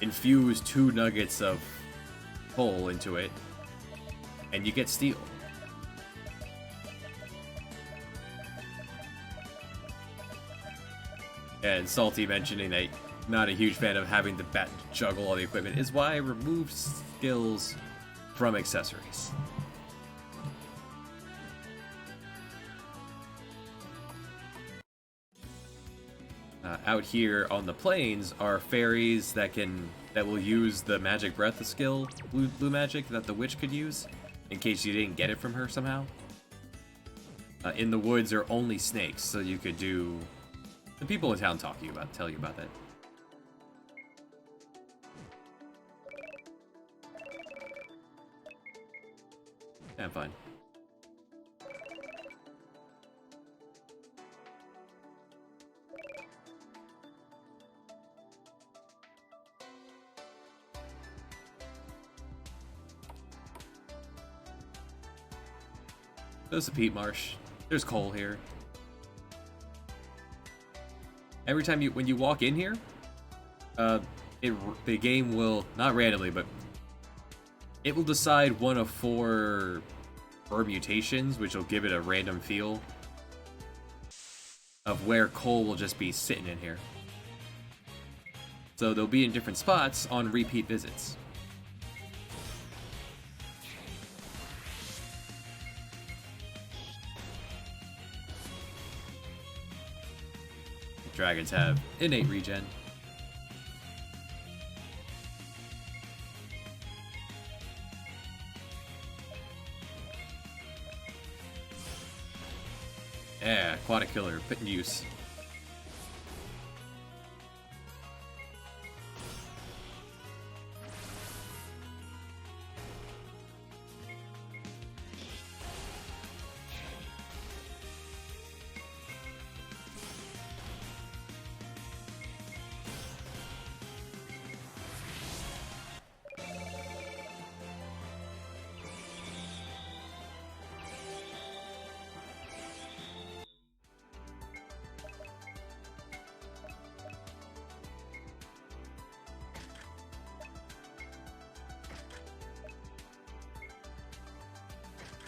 infuse 2 nuggets of coal into it, and you get steel. And Salty mentioning that not a huge fan of having to juggle all the equipment is why I removed skills from accessories. Out here on the plains are fairies that will use the magic breath skill, blue magic, that the witch could use, in case you didn't get it from her somehow. In the woods are only snakes, so you could do. The people in town tell you about that. Yeah, I'm fine. There's a peat marsh. There's coal here. Every time when you walk in here, the game will, not randomly, but it will decide one of 4 permutations, which will give it a random feel of where coal will just be sitting in here. So they'll be in different spots on repeat visits. Dragons have innate regen. Yeah, aquatic killer, put in use.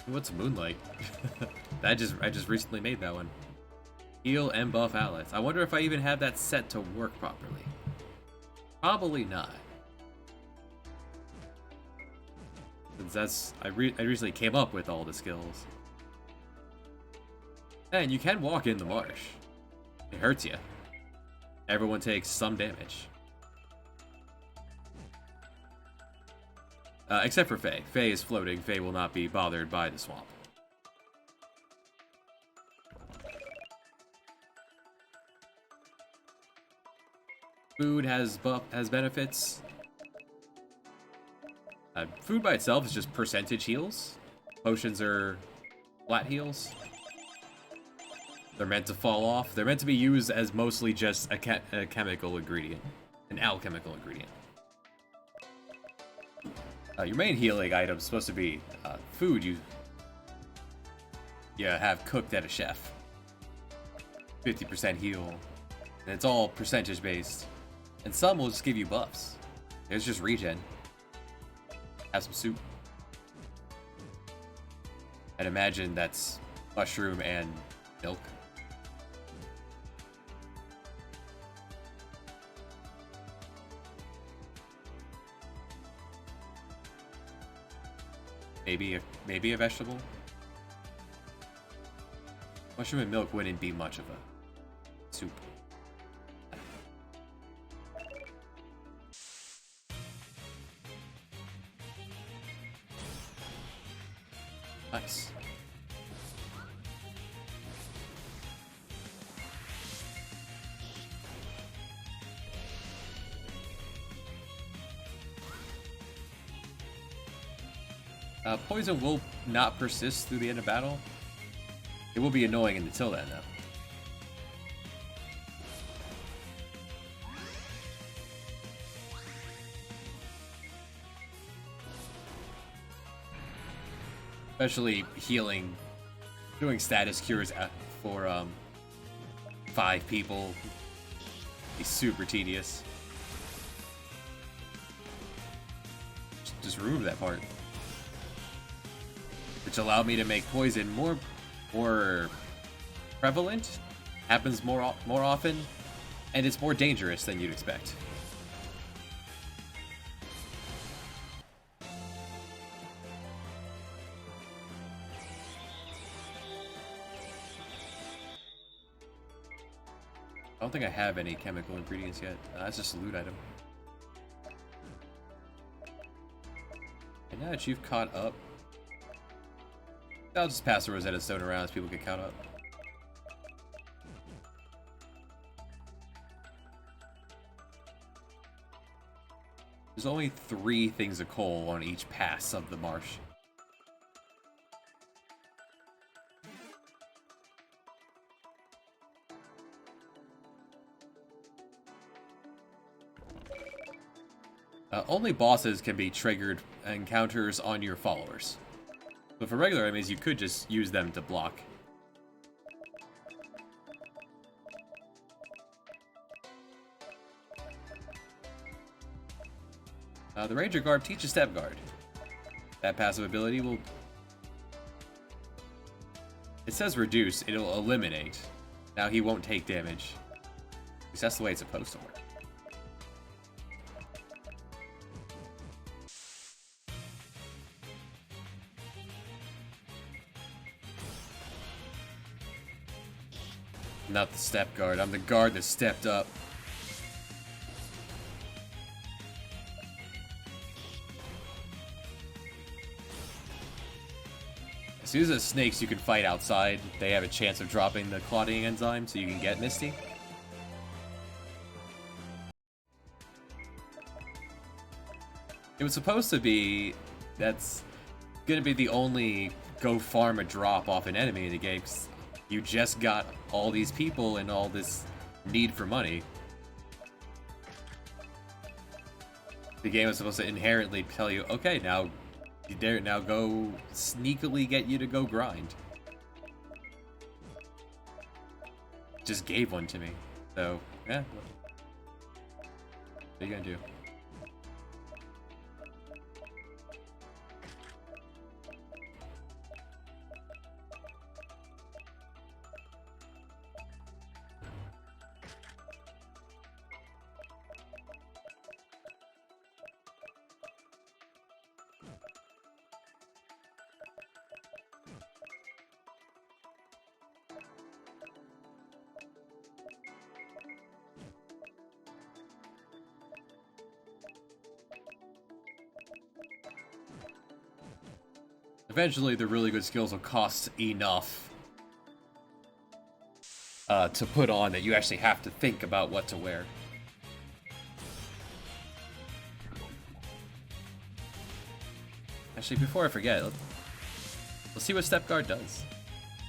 What's Moonlight? I just recently made that one. Heal and buff allies. I wonder if I even have that set to work properly. Probably not. Since I recently came up with all the skills. And you can walk in the marsh. It hurts you. Everyone takes some damage. Except for Faye. Faye is floating. Faye will not be bothered by the swamp. Food has benefits. Food by itself is just percentage heals. Potions are flat heals. They're meant to fall off. They're meant to be used as mostly just a chemical ingredient. An alchemical ingredient. Your main healing item is supposed to be food you have cooked at a chef. 50% heal. And it's all percentage based. And some will just give you buffs. There's just regen. Have some soup. And imagine that's mushroom and milk. Maybe a vegetable. Mushroom and milk wouldn't be much of a soup. Nice. Poison will not persist through the end of battle. It will be annoying until then, though. Especially healing, doing status cures for 5 people is super tedious. Just remove that part, which allowed me to make poison more prevalent, happens more often, and it's more dangerous than you'd expect. I don't think I have any chemical ingredients yet. That's just a loot item. And now that you've caught up, I'll just pass the Rosetta Stone around as people get caught up. There's only 3 things of coal on each pass of the marsh. Only bosses can be triggered encounters on your followers. But for regular enemies, you could just use them to block. The Ranger Garb teaches Step Guard. That passive ability will... It says reduce, it'll eliminate. Now he won't take damage. Because that's the way it's supposed to work. Not the Step Guard, I'm the guard that stepped up. As soon as the snakes you can fight outside, they have a chance of dropping the clotting enzyme so you can get Misty. It was supposed to be, that's gonna be the only go farm a drop off an enemy in the game. You just got all these people and all this need for money. The game is supposed to inherently tell you, okay, now go sneakily get you to go grind. Just gave one to me. So, yeah. What are you gonna do? Eventually, the really good skills will cost enough to put on that you actually have to think about what to wear. Actually, before I forget, let's see what Step Guard does.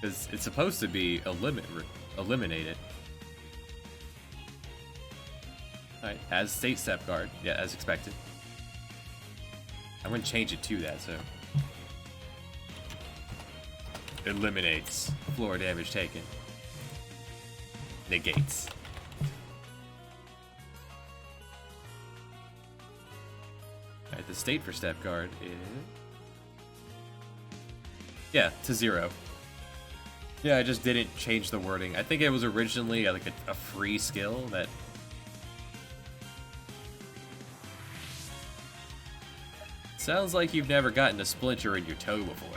Because it's supposed to be eliminated. Alright, as State Step Guard. Yeah, as expected. I'm going to change it to that, so... Eliminates floor damage taken. Negates. Alright, the state for Step Guard is... Yeah, to 0. Yeah, I just didn't change the wording. I think it was originally like a free skill that... Sounds like you've never gotten a splinter in your toe before.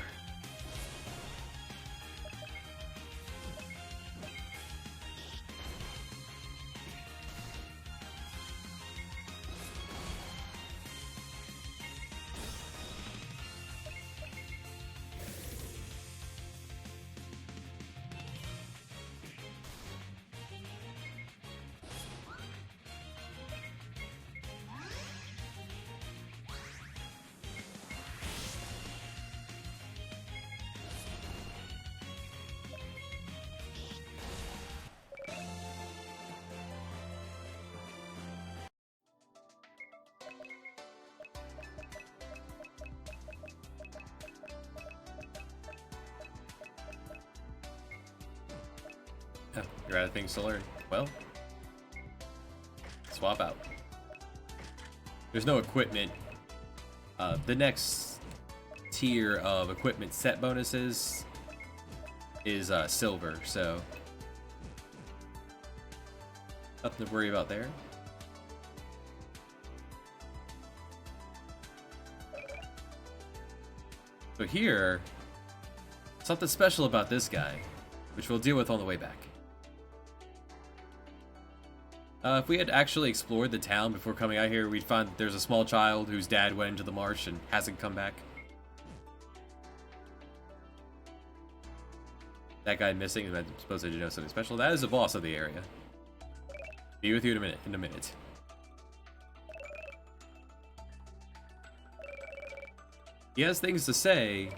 Oh, you're out of things to learn. Well, swap out. There's no equipment. The next tier of equipment set bonuses is silver, so nothing to worry about there. So here, something special about this guy, which we'll deal with on the way back. If we had actually explored the town before coming out here, we'd find that there's a small child whose dad went into the marsh and hasn't come back. That guy missing, I'm supposed to know something special. That is the boss of the area. Be with you in a minute. He has things to say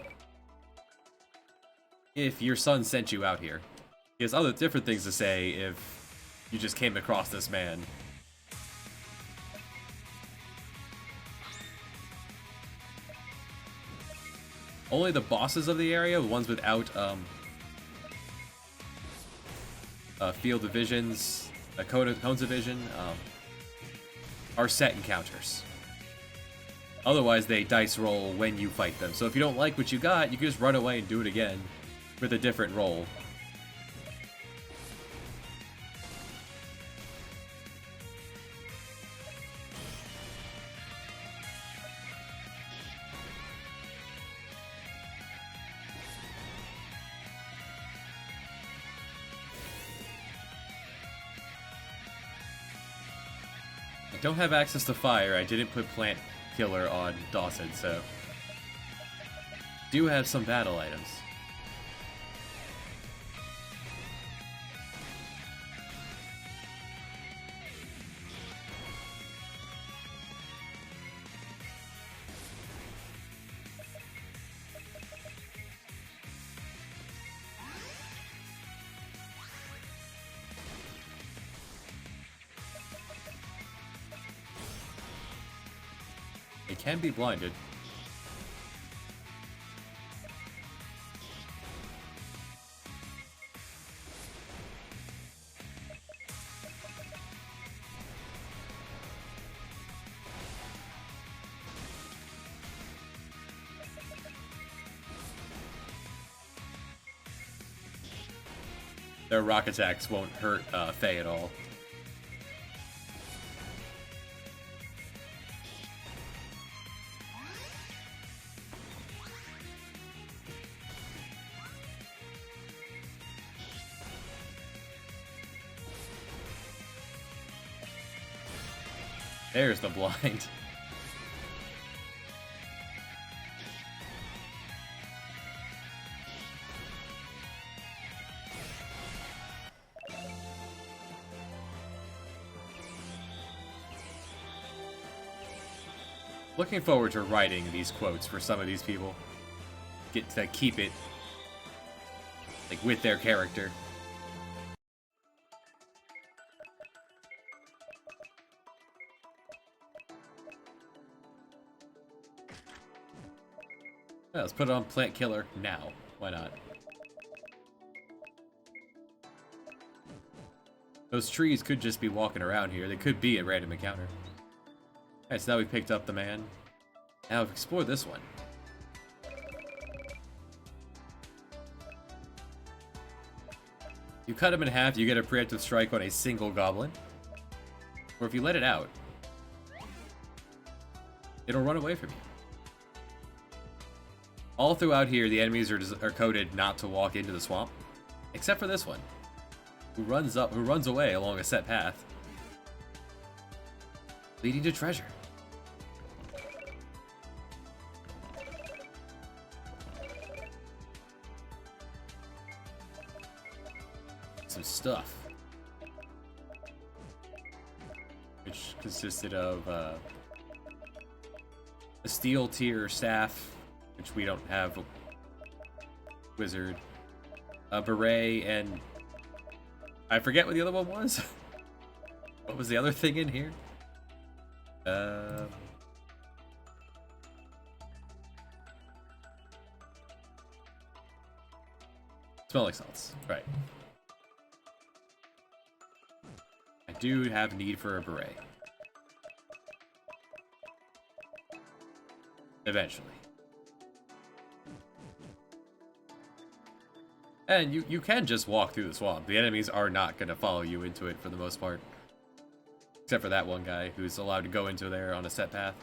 if your son sent you out here. He has other different things to say if you just came across this man. Only the bosses of the area, the ones without field divisions, cones of vision, are set encounters. Otherwise, they dice roll when you fight them. So if you don't like what you got, you can just run away and do it again with a different roll. I don't have access to fire. I didn't put plant killer on Dawson, so do have some battle items. It can be blinded. Their rock attacks won't hurt Faye at all. There's the blind. Looking forward to writing these quotes for some of these people. Get to keep it like with their character. Yeah, let's put it on Plant Killer now. Why not? Those trees could just be walking around here. They could be a random encounter. Alright, so now we picked up the man. Now we've explored this one. You cut him in half, you get a preemptive strike on a single goblin. Or if you let it out, it'll run away from you. All throughout here, the enemies are coded not to walk into the swamp, except for this one, who runs away along a set path, leading to treasure. Some stuff, which consisted of a steel tier staff, which we don't have, a wizard, a beret, and I forget what the other one was. What was the other thing in here? Smelling salts, right. do have need for a beret. Eventually. And you can just walk through the swamp. The enemies are not going to follow you into it for the most part. Except for that one guy who's allowed to go into there on a set path.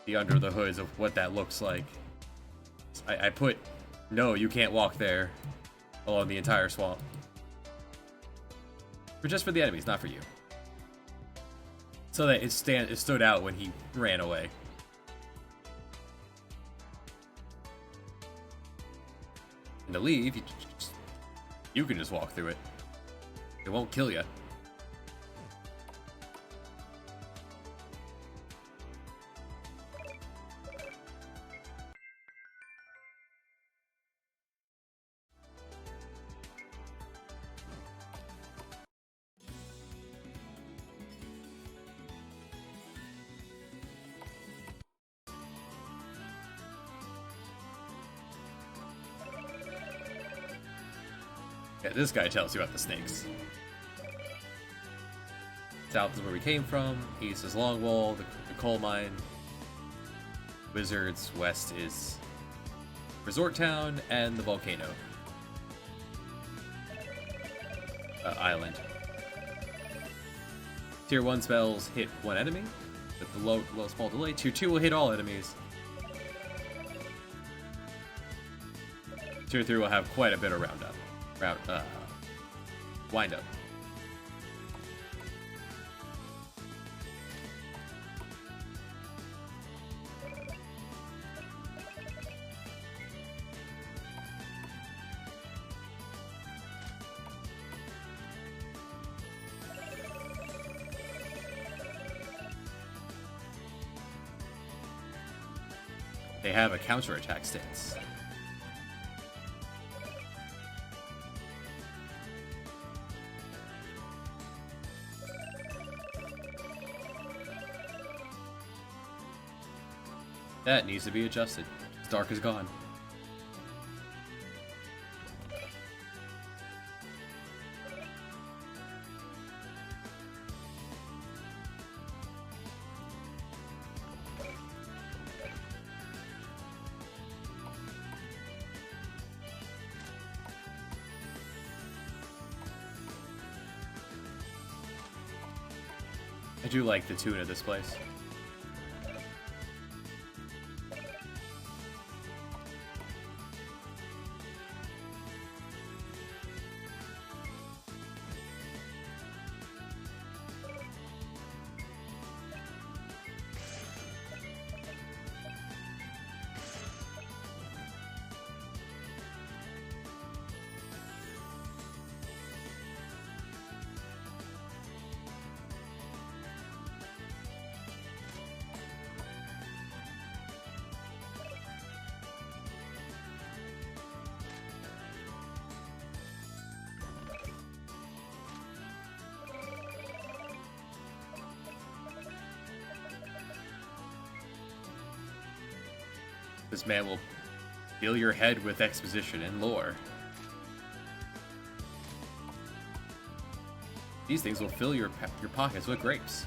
The under the hoods of what that looks like. I put, no, you can't walk there along the entire swamp. But just for the enemies, not for you. So that it stood out when he ran away. And to leave, you can just walk through it. It won't kill you. Yeah, this guy tells you about the snakes. South is where we came from, east is Longwall, the coal mine, Wizards, west is Resort Town, and the volcano. Island. Tier 1 spells hit one enemy, with the low small delay. Tier 2 will hit all enemies. Tier 3 will have quite a bit of wind up. They have a counterattack stance. That needs to be adjusted. Dark is gone. I do like the tune of this place. This man will fill your head with exposition and lore. These things will fill your pockets with grapes.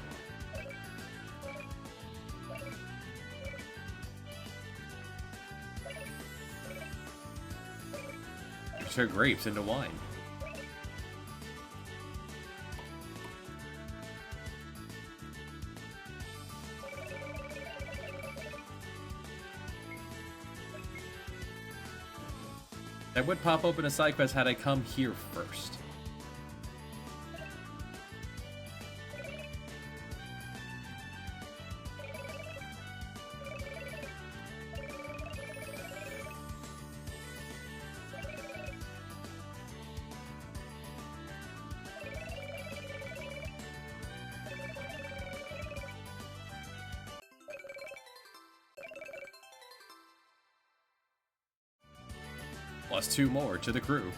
You turn grapes into wine. That would pop open a side quest had I come here first. Plus 2 more to the crew.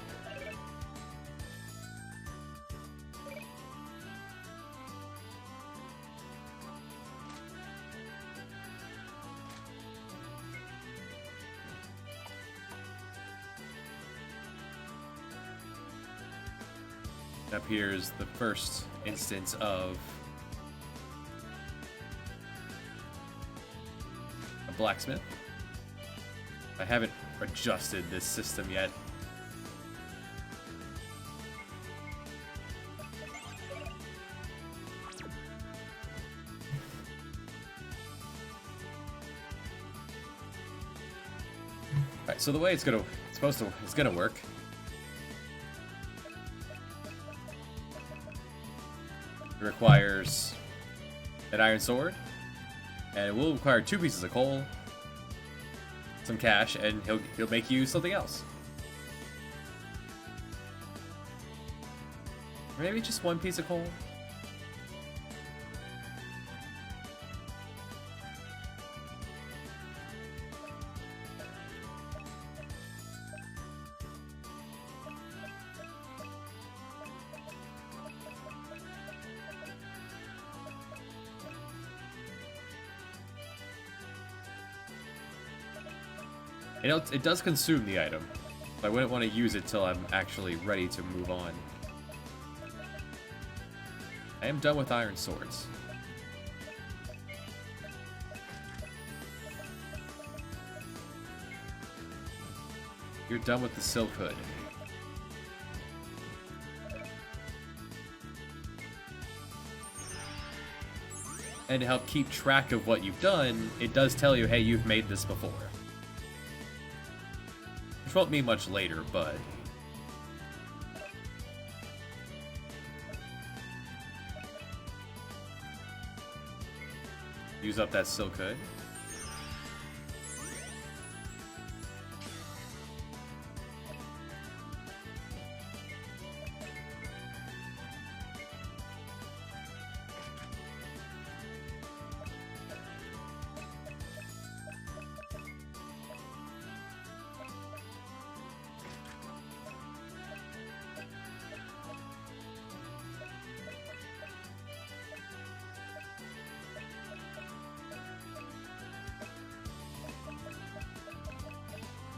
Up here's the first instance of a blacksmith. I haven't adjusted this system yet. Alright, so the way it's gonna work. It requires an iron sword, and it will require 2 pieces of coal, some cash, and he'll make you something else. Or maybe just 1 piece of coal. It does consume the item, but I wouldn't want to use it till I'm actually ready to move on. I am done with iron swords. You're done with the silk hood. And to help keep track of what you've done, it does tell you, hey, you've made this before. Which won't mean much later, but... use up that silk hood.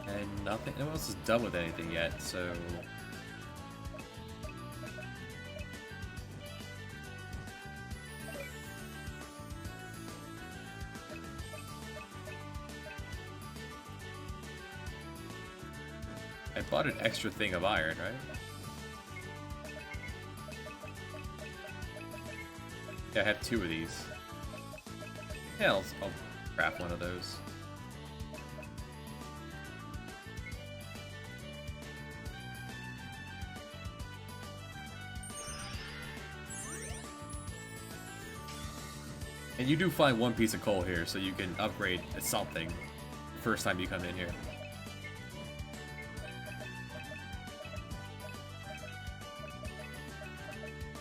And nothing, no one else is done with anything yet, so... I bought an extra thing of iron, right? Yeah, I have 2 of these. Yeah, I'll craft one of those. And you do find 1 piece of coal here, so you can upgrade something the first time you come in here.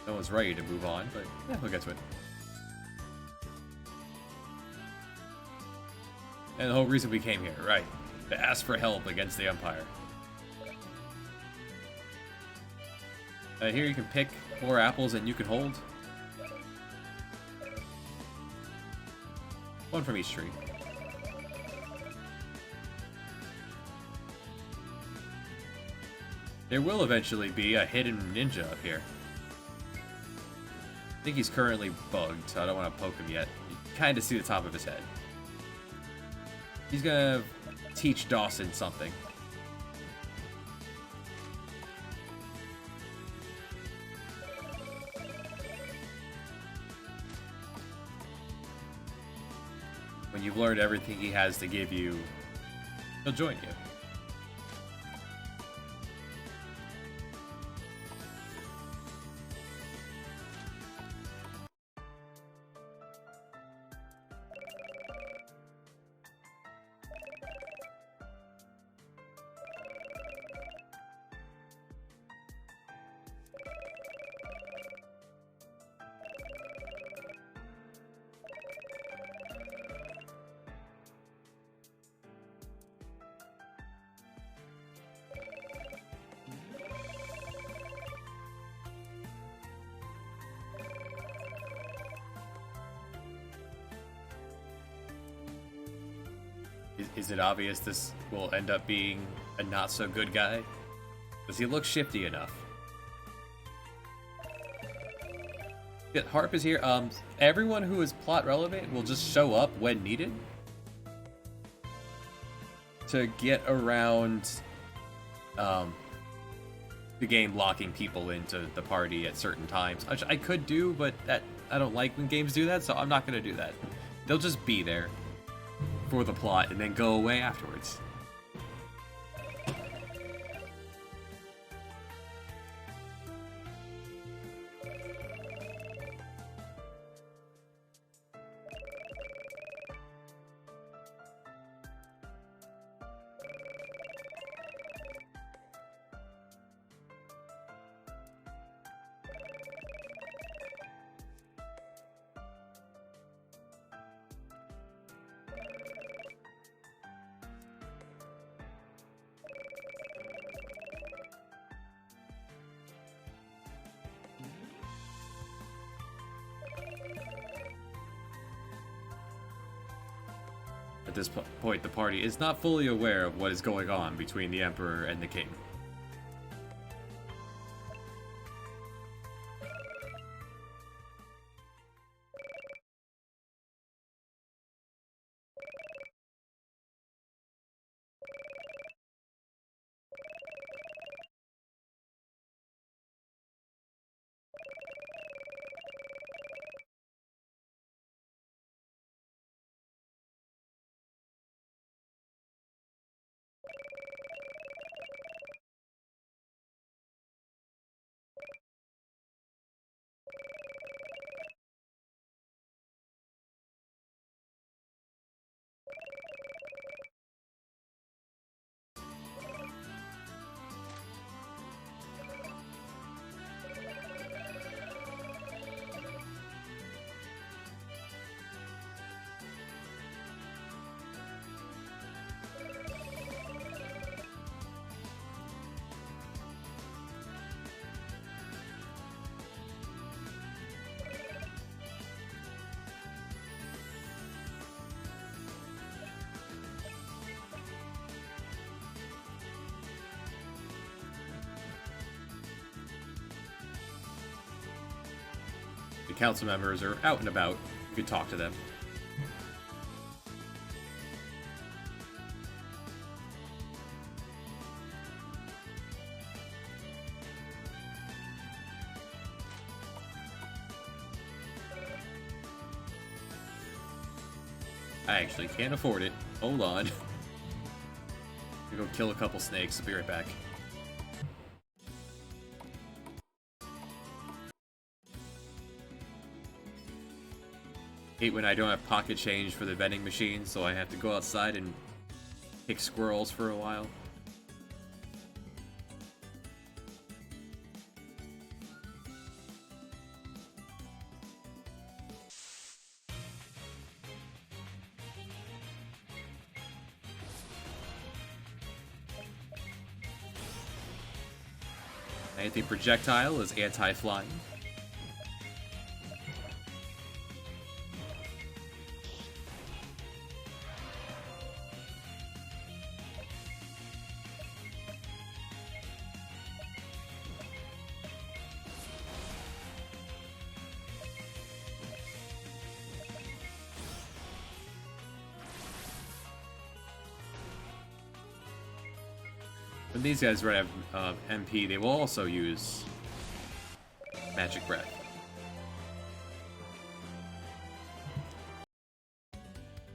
No one's ready to move on, but yeah, we'll get to it. And the whole reason we came here, right? To ask for help against the Empire. Here you can pick 4 apples and you can hold. 1 from each tree. There will eventually be a hidden ninja up here. I think he's currently bugged, so I don't want to poke him yet. You can kind of see the top of his head. He's gonna teach Dawson something. When you've learned everything he has to give you, he'll join you. Is it obvious this will end up being a not-so-good guy? Does he look shifty enough? Yeah, Harp is here. Everyone who is plot relevant will just show up when needed to get around the game locking people into the party at certain times, which I could do, but I don't like when games do that, so I'm not going to do that. They'll just be there for the plot and then go away afterwards. At this point, the party is not fully aware of what is going on between the Emperor and the King. The council members are out and about. You could talk to them. I actually can't afford it. Hold on. I'm gonna go kill a couple snakes. I'll be right back. Hate when I don't have pocket change for the vending machine, so I have to go outside and pick squirrels for a while. Anti-projectile is anti-flying. When these guys run MP, they will also use Magic Breath.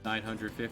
$950.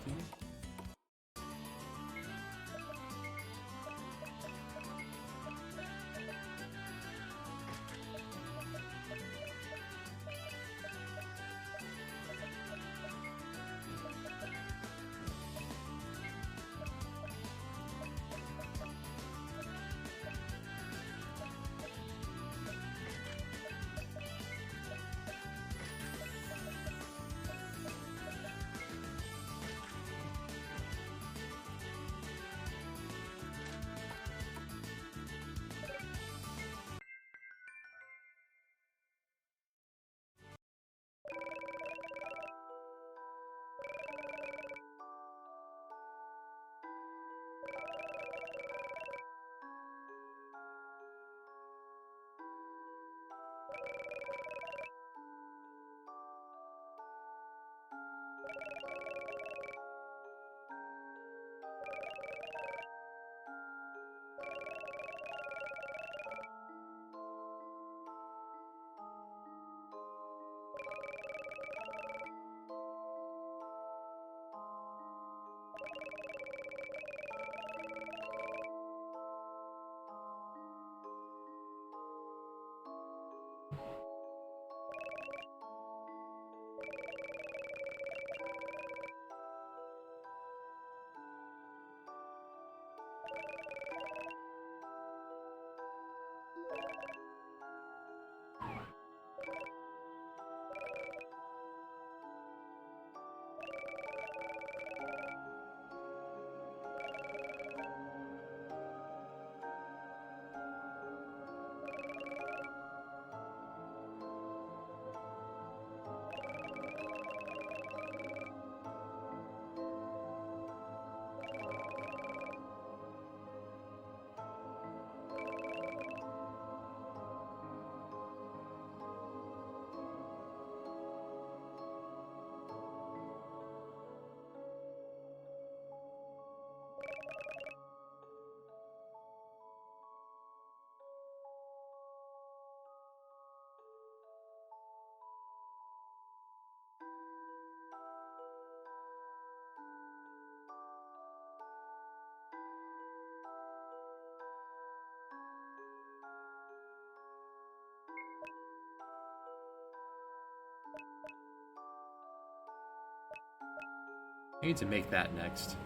I need to make that next.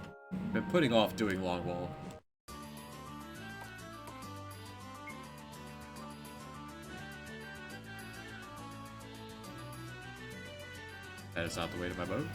Been putting off doing Longwall. That is not the way to my boat.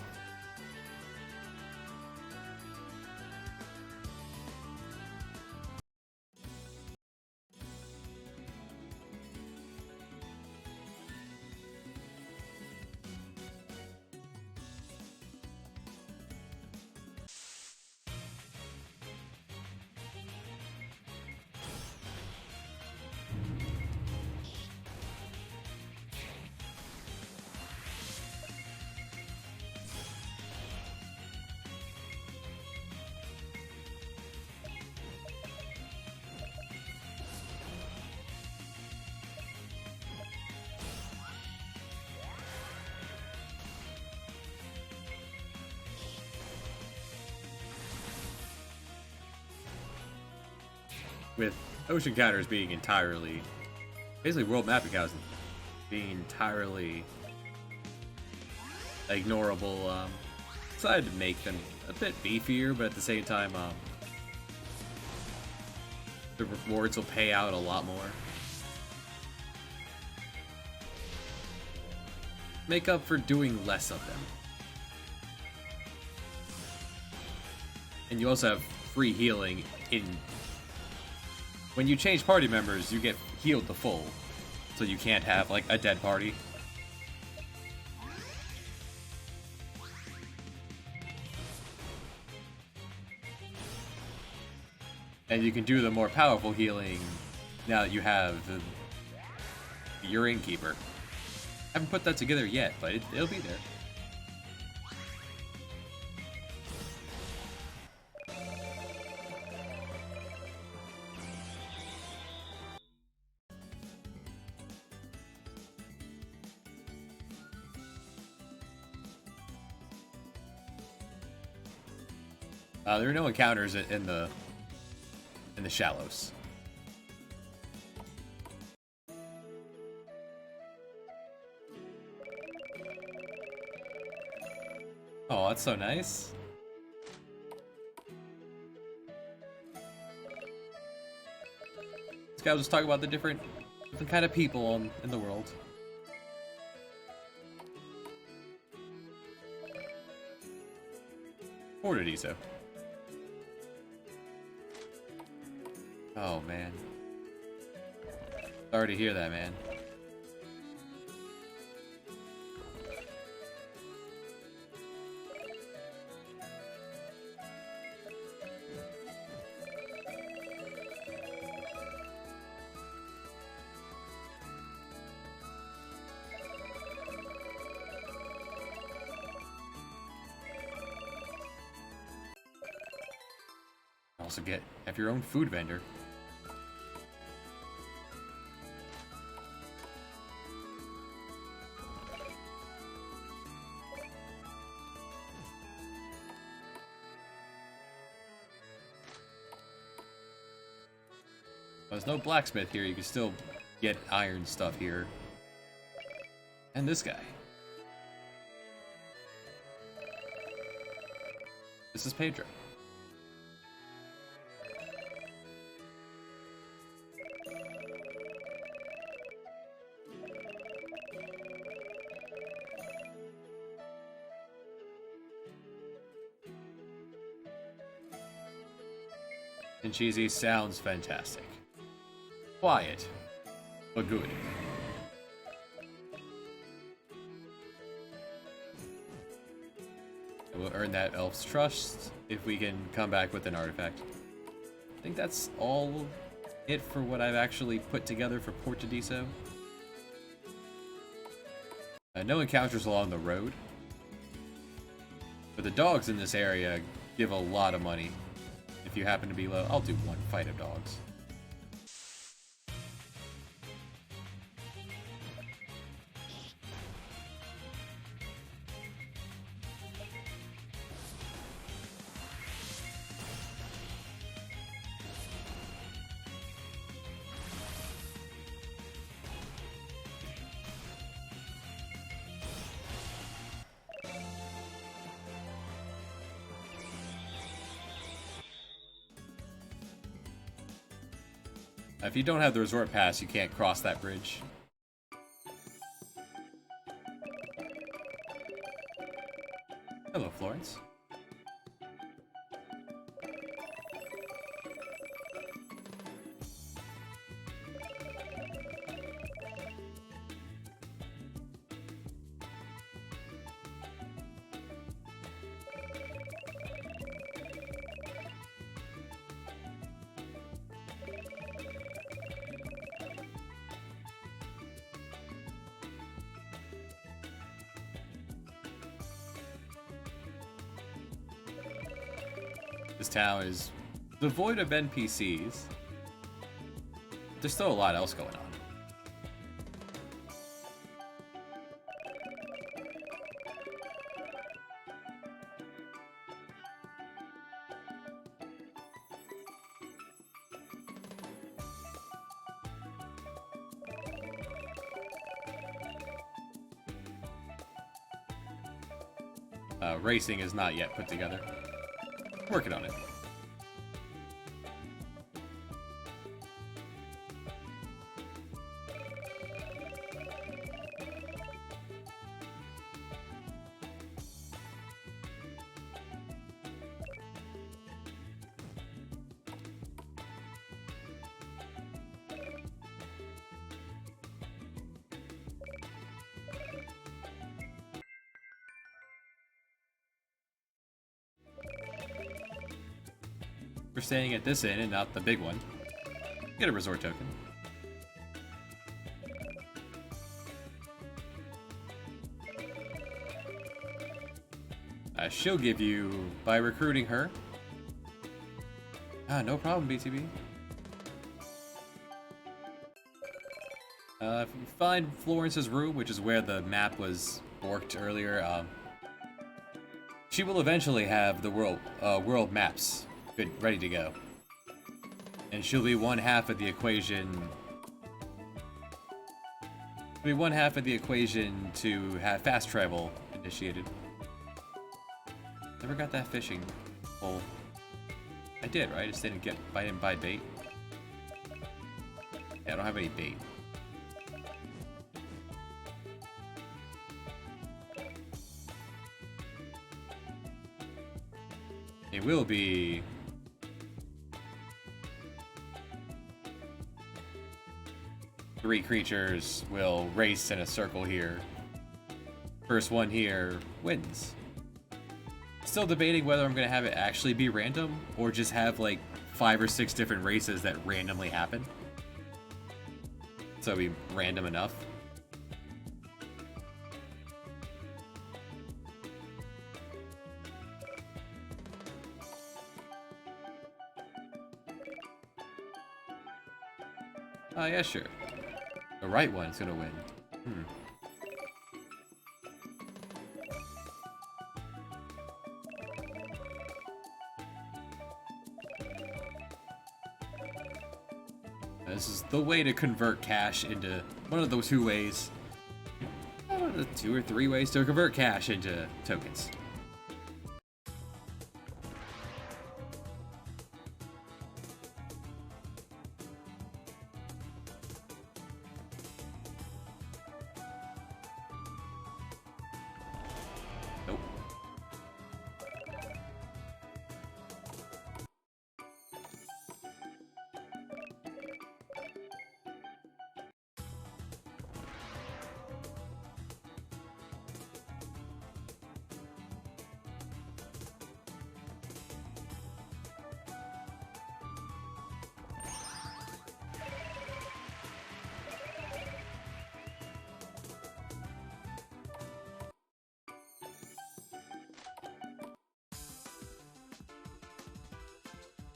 With ocean counters being entirely, basically world map encounters being entirely ignorable, decided to make them a bit beefier, but at the same time, the rewards will pay out a lot more. Make up for doing less of them. And you also have free healing in... When you change party members, you get healed to full. So you can't have, like, a dead party. And you can do the more powerful healing now that you have your Innkeeper. I haven't put that together yet, but it'll be there. There are no encounters in the shallows. Oh, that's so nice. This guy was just talking about the different kind of people in the world. Fortadiso. Oh, man. Sorry to hear that, man. Also have your own food vendor. There's no blacksmith here, you can still get iron stuff here. And this guy. This is Pedro. And cheesy sounds fantastic. Quiet, but good. And we'll earn that elf's trust if we can come back with an artifact. I think that's all it for what I've actually put together for Portadiso. No encounters along the road. But the dogs in this area give a lot of money. If you happen to be low, I'll do one fight of dogs. If you don't have the resort pass, you can't cross that bridge. Hello, Florence. This town is devoid of NPCs. There's still a lot else going on. Racing is not yet put together. Working on it. For staying at this inn and not the big one, get a resort token. She'll give you by recruiting her. No problem, BTB. If you find Florence's room, which is where the map was borked earlier, she will eventually have the world maps ready to go. And she'll be one half of the equation. Be one half of the equation to have fast travel initiated. Never got that fishing pole. I did, right? I just didn't buy bait. Yeah, I don't have any bait. It will be 3 creatures will race in a circle here. First one here wins. Still debating whether I'm gonna have it actually be random or just have like 5 or 6 different races that randomly happen. So it'll be random enough. Yeah, sure. The right one's gonna win. This is the way to convert cash into one of those 2 ways. One of the 2 or 3 ways to convert cash into tokens. Nope.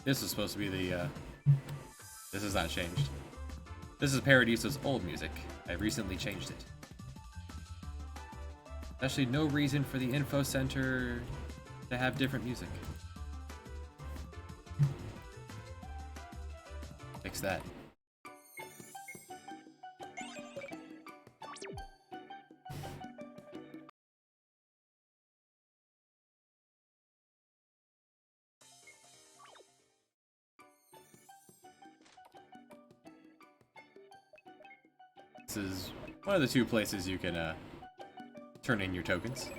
This is supposed to be the, this is not changed. This is Paradiso's old music. I recently changed it. Actually, no reason for the info center to have different music. Fix that. This is one of the two places you can turn in your tokens.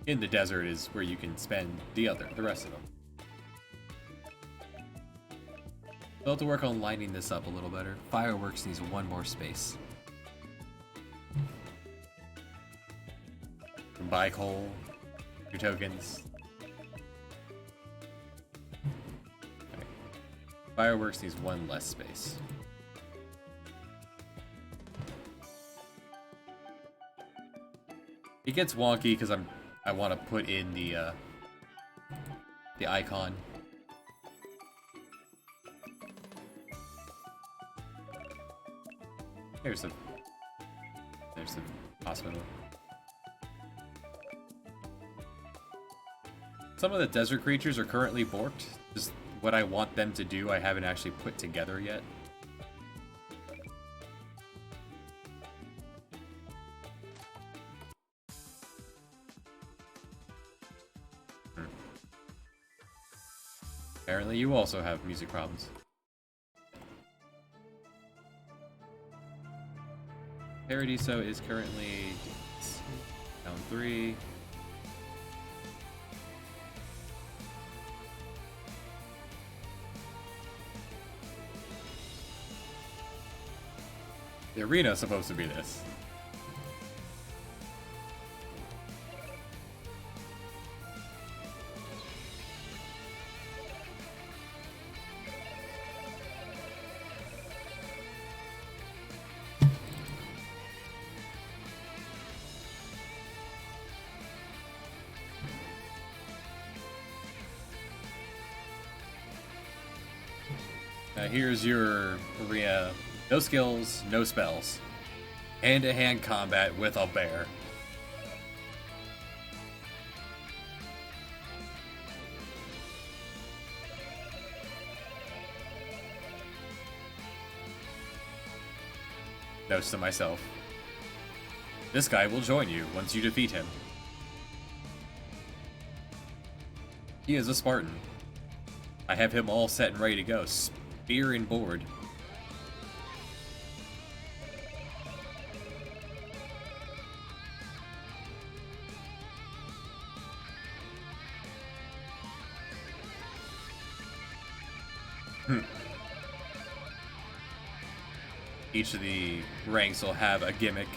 In the desert is where you can spend the rest of them. We'll have to work on lining this up a little better. Fireworks needs one more space. Buy coal, your tokens. Okay. Fireworks needs one less space. It gets wonky because I want to put in the icon. There's the hospital. Some of the desert creatures are currently borked. Just what I want them to do, I haven't actually put together yet. Apparently you also have music problems. Paradiso is currently down 3. The arena is supposed to be this. Here's your arena. No skills, no spells. Hand-to-hand combat with a bear. Notes to myself. This guy will join you once you defeat him. He is a Spartan. I have him all set and ready to go. Spear and board. Each of the ranks will have a gimmick.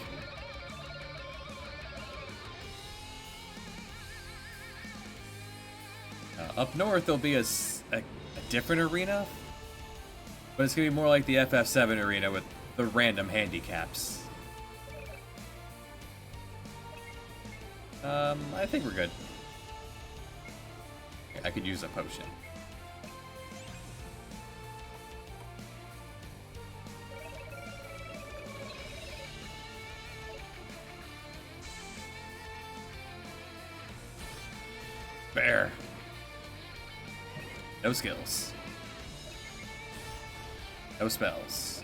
Up north, there'll be a different arena, but it's going to be more like the FF7 arena with the random handicaps. I think we're good. I could use a potion. Bear. No skills. No spells.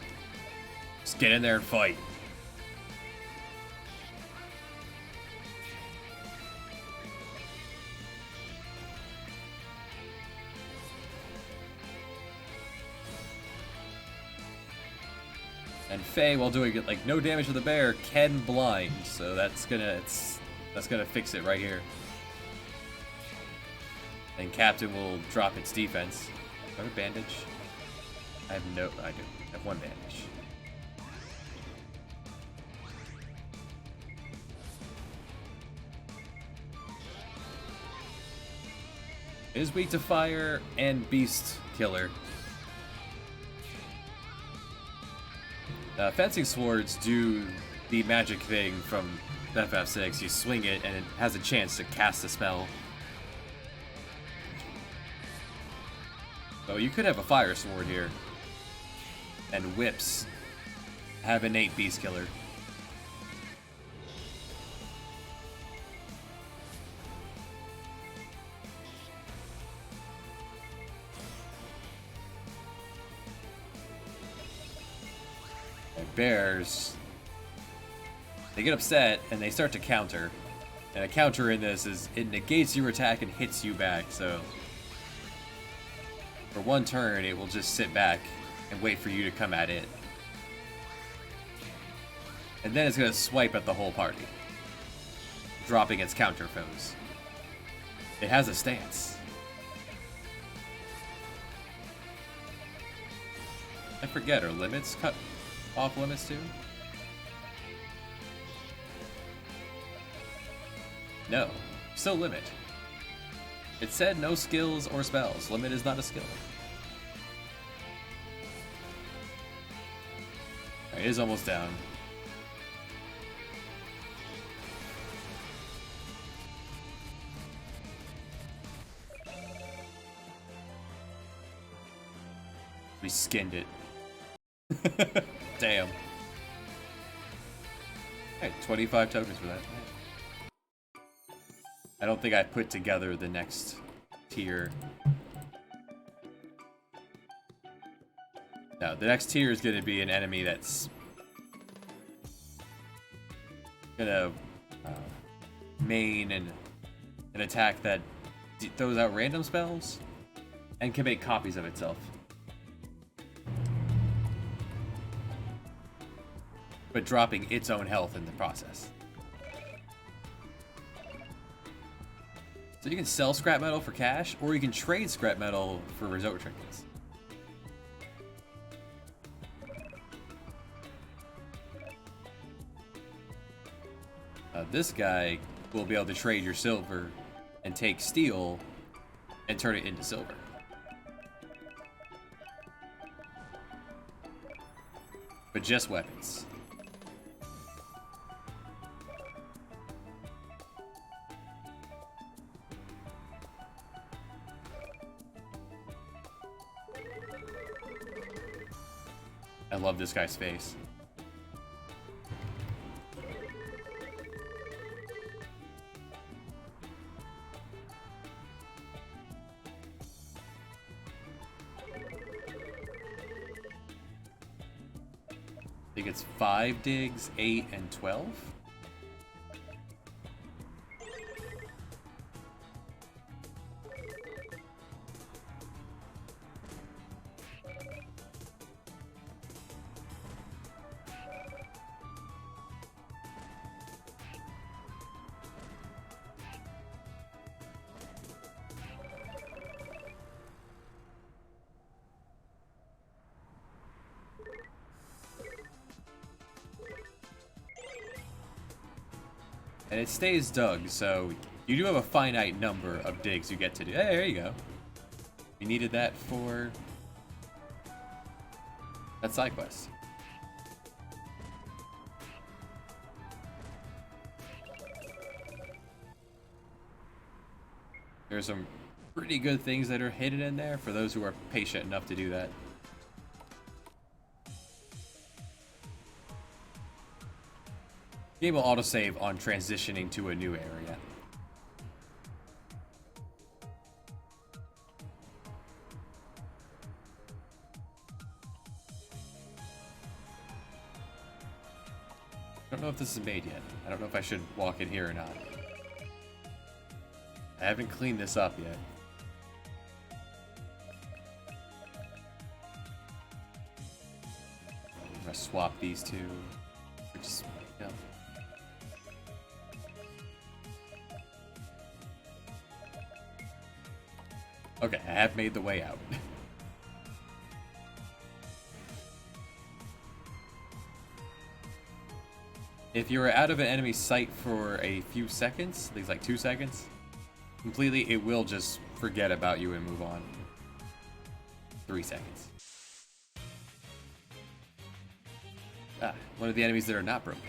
Just get in there and fight. And Faye, while doing it like no damage to the bear, can blind, so that's gonna fix it right here. And Captain will drop its defense. Do I have a bandage? I do. I have one bandage. It is weak to fire and beast killer. Fencing swords do the magic thing from FF6. You swing it and it has a chance to cast a spell. So you could have a fire sword here. And whips have innate beast killer. And bears, they get upset and they start to counter. And a counter in this is it negates your attack and hits you back, so for one turn it will just sit back and wait for you to come at it. And then it's going to swipe at the whole party, dropping its counter foes. It has a stance. I forget, are limits cut off limits too? No, still limit. It said no skills or spells. Limit is not a skill. Alright, it is almost down. We skinned it. Damn. Hey, 25 tokens for that. I don't think I put together the next tier. No, the next tier is going to be an enemy that's gonna main and an attack that throws out random spells and can make copies of itself. But dropping its own health in the process. So you can sell scrap metal for cash, or you can trade scrap metal for resort trinkets. This guy will be able to trade your silver and take steel and turn it into silver. But just weapons. I love this guy's face. I think it's 5 digs, 8, and 12. And it stays dug, so you do have a finite number of digs you get to do. Hey, there you go. You needed that for that side quest. There's some pretty good things that are hidden in there for those who are patient enough to do that. Game will autosave on transitioning to a new area. I don't know if this is made yet. I don't know if I should walk in here or not. I haven't cleaned this up yet. I'm gonna swap these two. Just, yeah. Okay, I have made the way out. If you're out of an enemy's sight for a few seconds, things like 2 seconds, completely, it will just forget about you and move on. 3 seconds. Ah, one of the enemies that are not broken.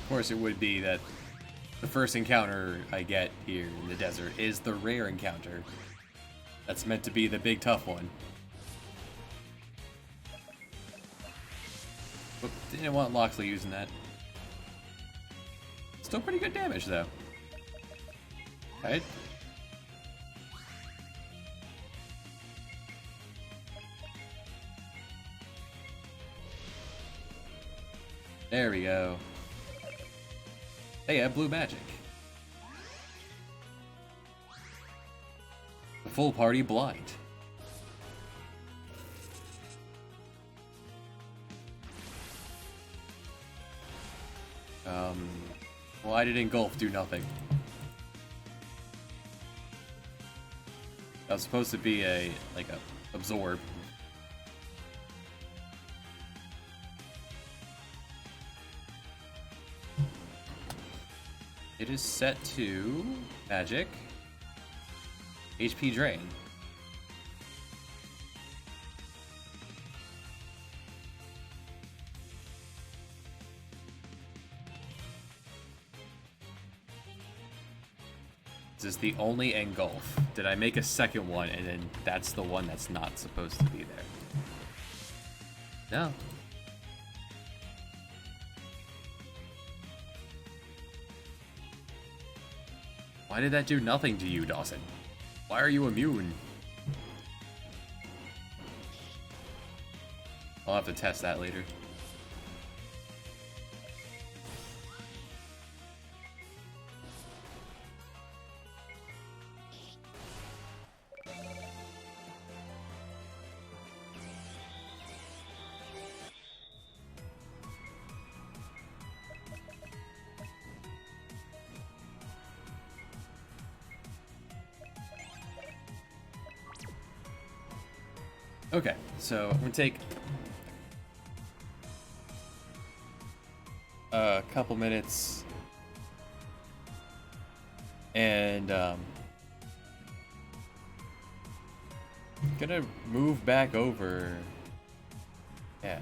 course, it would be that the first encounter I get here in the desert is the rare encounter. That's meant to be the big tough one. But didn't want Loxley using that. Still pretty good damage, though. Right? There we go. Hey, I have blue magic. The full party blind. Why did engulf do nothing? That was supposed to be a absorb. It is set to magic, HP drain. This is the only engulf. Did I make a second one and then that's the one that's not supposed to be there? No. Why did that do nothing to you, Dawson? Why are you immune? I'll have to test that later. Okay, so I'm gonna take a couple minutes and gonna move back over. Yeah.